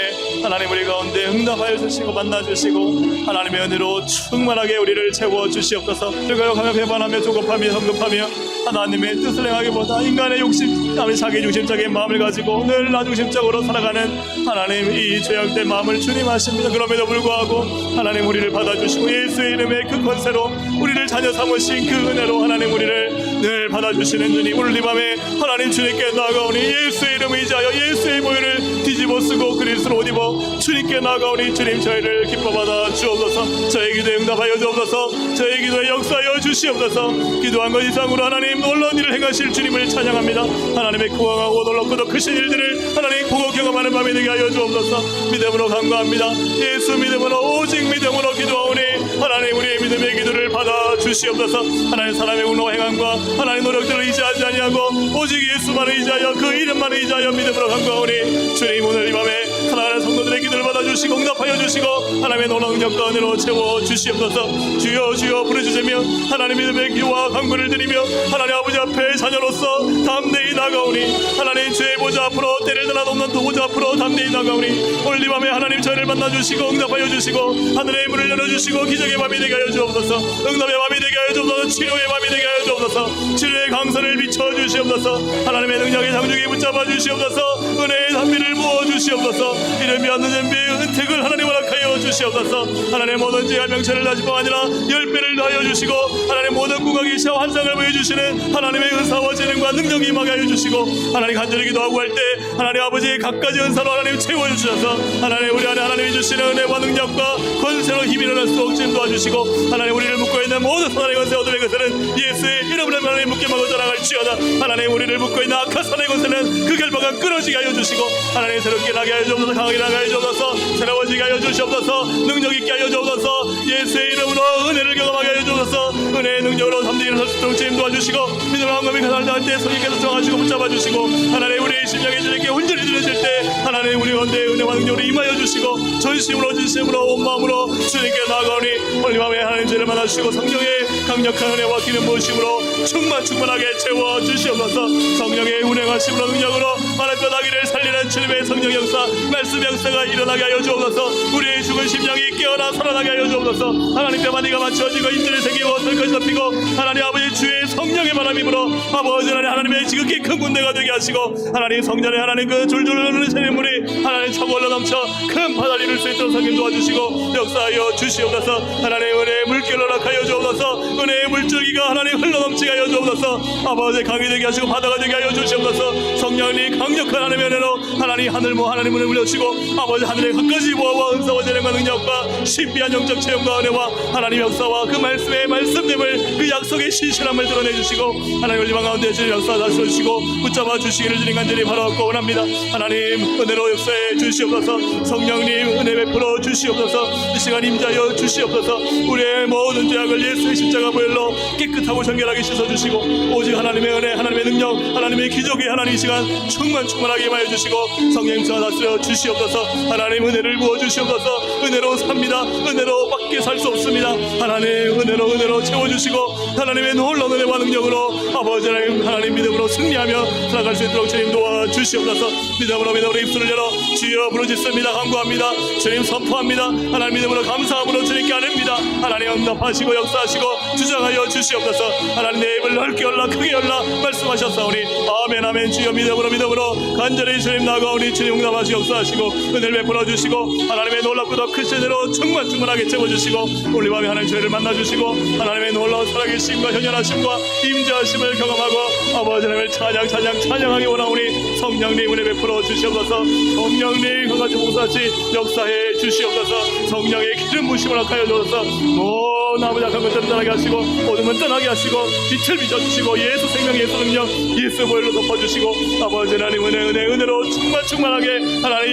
하나님 우리 가운데 응답하여 주시고 만나주시고 하나님의 은혜로 충만하게 우리를 채워주시옵소서. 거역하며 배반하며 조급하며 성급하며 하나님의 뜻을 행하기보다 인간의 욕심 자기 중심적인 마음을 가지고 늘 나 중심적으로 살아가는 하나님 이 죄악된 마음을 주님 아십니다. 그럼에도 불구하고 하나님 우리를 받아주시고 예수의 이름의 그 권세로 우리를 자녀 삼으신 그 은혜로 하나님 우리를 늘 받아주시는 주님 오늘 이 밤에 하나님 주님께 나아가오니 예수의 이름을 의지하여 예수의 보혈을 뒤집어쓰고 그리스도로 옷 입어 주님께 나아가오니 주님 저희를 기뻐받아 주옵소서. 저희 기도에 응답하여 주옵소서. 저희 기도에 역사하여 주시옵소서. 기도한 것 이상으로 하나님 놀라운 일을 행하실 주님을 찬양합니다. 하나님의 구강하고 놀랍고도 크신 일들을 하나님 보고 경험하는 밤이 되게 하여 주옵소서. 믿음으로 간구합니다. 예수 믿음으로 오직 믿음으로 기도하오니 하나님 우리의 믿음의 기도를 받아 주시옵소서. 하나님 사람의 운노 행함과 하나님 노력들을 의지하지 아니하고 오직 예수만을 의지하여 그 이름만을 의지하여 믿음으로 간구하오니 주님 오늘 이 밤에 사랑하는 성도들의 기도를 받아주시고 응답하여 주시고 하나님의 놀라운 능력과 은혜로 채워 주시옵소서. 주여 주여 부르짖으며 하나님 믿음의 기도와 간구를 드리며 하나님 아버지 앞에 자녀로서 담대히 나가오니 하나님 주의 보좌 앞으로 때를 달아 높는 두 보좌 앞으로 담대히 나가오니 오늘 이 밤에 하나님 저희를 만나주시고 응답하여 주시고 하늘의 문을 열어주시고 기적의 밤이 되게 하여 주옵소서. 응답의 밤이 되게 하여 주옵소서. 치료의 밤이 되게 하여 주옵소서. 치료의 강선을 비춰주시옵소서. 하나님의 능력의 장중에 붙잡아 주시옵소서. 은혜의 단비를 부어 주시옵소서. 이름이 없는 준비의 은택을 하나님 허락하여 주시옵소서. 하나님 모든 죄와 명철을 다실 뿐 아니라 10배를 더하여 주시고 하나님 모든 국악이 시와 환상을 보여주시는 하나님의 은사와 재능과 능력이 임하게 하여 주시고 하나님 간절히 기도하고 할 때 하나님 아버지의 각가지 은사로 하나님 채워주셔서 하나님 우리 안에 하나님이 주시는 은혜와 능력과 권세로 힘이 일어날 수 없게 도와주시고 하나님 우리를 묶고 있는 모든 사단의 권세 어둠의 권세는 예수의 이름으로 하나님 묶게 막고 떠나갈지어다. 하나님 우리를 묶고 있는 악한 사단의 권세는 그 결박은 끊어지게 하여 주시고 하나님 새롭게 나게 하여 주옵소서. 강하게 나게 하여 주옵소서. 새로워지게 하여 주시옵소서. 능력 있게 하여 주옵소서. 예수의 이름으로 은혜를 경험하게 하여 주옵소서. 은혜의 능력으로 삼대기를 설 수 있도록 주님 도와주시고 믿음을 한감히 가살당할 때 성령께서 정하시고 붙잡아 주시고 하나님 우리의 심령이 주님께 온전히 들어질 때 하나님 우리 가운데 은혜와 능력으로 임하여 주시고 전심으로 진심으로 온 마음으로 주님께 나아가오니 오늘 밤에 하나님 죄를 만나주시고 성령의 강력한 은혜와 기름 부으심으로 충만하게 채워 주시옵소서. 성령의 운행하심으로 능력으로 하나님 뼈다귀를 살리는 주님의 성령 역사 말씀 역사가 일어나게 하여 주옵소서. 우리의 죽은 심령이 깨어나 살아나게 하여 주옵소서. 하나님 뼈마디가 맞춰지고 힘들이 생기고 설까지 잡히고 하나님 아버지 주의 성령의 바람이 불어 아버지 하나님의 지극히 큰 군대가 되게 하시고 하나님 성전에 하나님 그 줄줄 흐르는 세물이 하나님 차고 흘러 넘쳐 큰 바다를 이룰 수 있도록 성령 도와주시고 역사하여 주시옵소서. 하나님의 은혜의 물결로 락하여 주옵소서. 은혜의 물줄기가 하나님 흘러 넘치게 하여 주옵소서. 아버지 강이 되게 하시고 바다가 되게 하여 주시옵소서. 성령이 강력한 하나님의 은혜로 하나님 하늘 하나님 문을 물려주시고 아버지 하늘의 갖가지 보화와 은사와 재능과 능력과 신비한 영적 체험과 은혜와 하나님 역사와 그 말씀의 말씀됨을 그 약속의 신실함을 드러내주시고 하나님 올리방 가운데 주님 역사 다스려주시고 붙잡아 주시기를 주님 간절히 바라옵고 원합니다. 하나님 은혜로 역사해 주시옵소서. 성령님 은혜 베풀어 주시옵소서. 이 시간 임자여 주시옵소서. 우리의 모든 죄악을 예수의 십자가 보혈로 깨끗하고 정결하게 씻어주시고 오직 하나님의 은혜 하나님의 능력 하나님의 기적이 하나님 이 시간 충만하게 임하여 주시고 성령 역사 다스려 주시옵소서. 하나님 은혜를 부어 주시옵소서. 은혜로 삽니다. 은혜로 밖에 살 수 없습니다. 하나님 은혜로 채워주시고 하나님의 놀라운 은혜와 능력으로 아버지 하나님 믿음으로 승리하며 살아갈 수 있도록 주님 도와주시옵소서. 믿음으로 입술을 열어 주여 부르짖습니다. 간구합니다. 주님 선포합니다. 하나님 믿음으로 감사함으로 주님께 아뢰입니다. 하나님 응답하시고 역사하시고 주장하여 주시옵소서. 하나님 내 입을 넓게 열라 크게 열라 말씀하셨사오니 아멘 아멘. 주여 믿음으로 간절히 주님 나가오니 주님 응답하시고 역사하시고 은혜를 베풀어 주시고 하나님의 놀랍고도 크신 은혜로 충만하게 채워주시고 우리 밤에 하나님 저희를 만나주시고 하나님의 놀라운 살아계심과 현현하심과 임재하심을 경험하고 아버지 하나님을 찬양하기 원하오니 성령님 은혜 베풀어 주시옵소서. 성령님 그같이 봉사같이 역사해 주시옵소서. 성령의 기름 부으심을 하여 주옵소서. 나무 약한 것들을 떠나게 하시고 어둠은 떠나게 하시고 빛을 비춰주시고 예수 생명 예수 능력 예수 보혈로 덮어주시고 아버지 하나님 은혜로 충만하게 하나님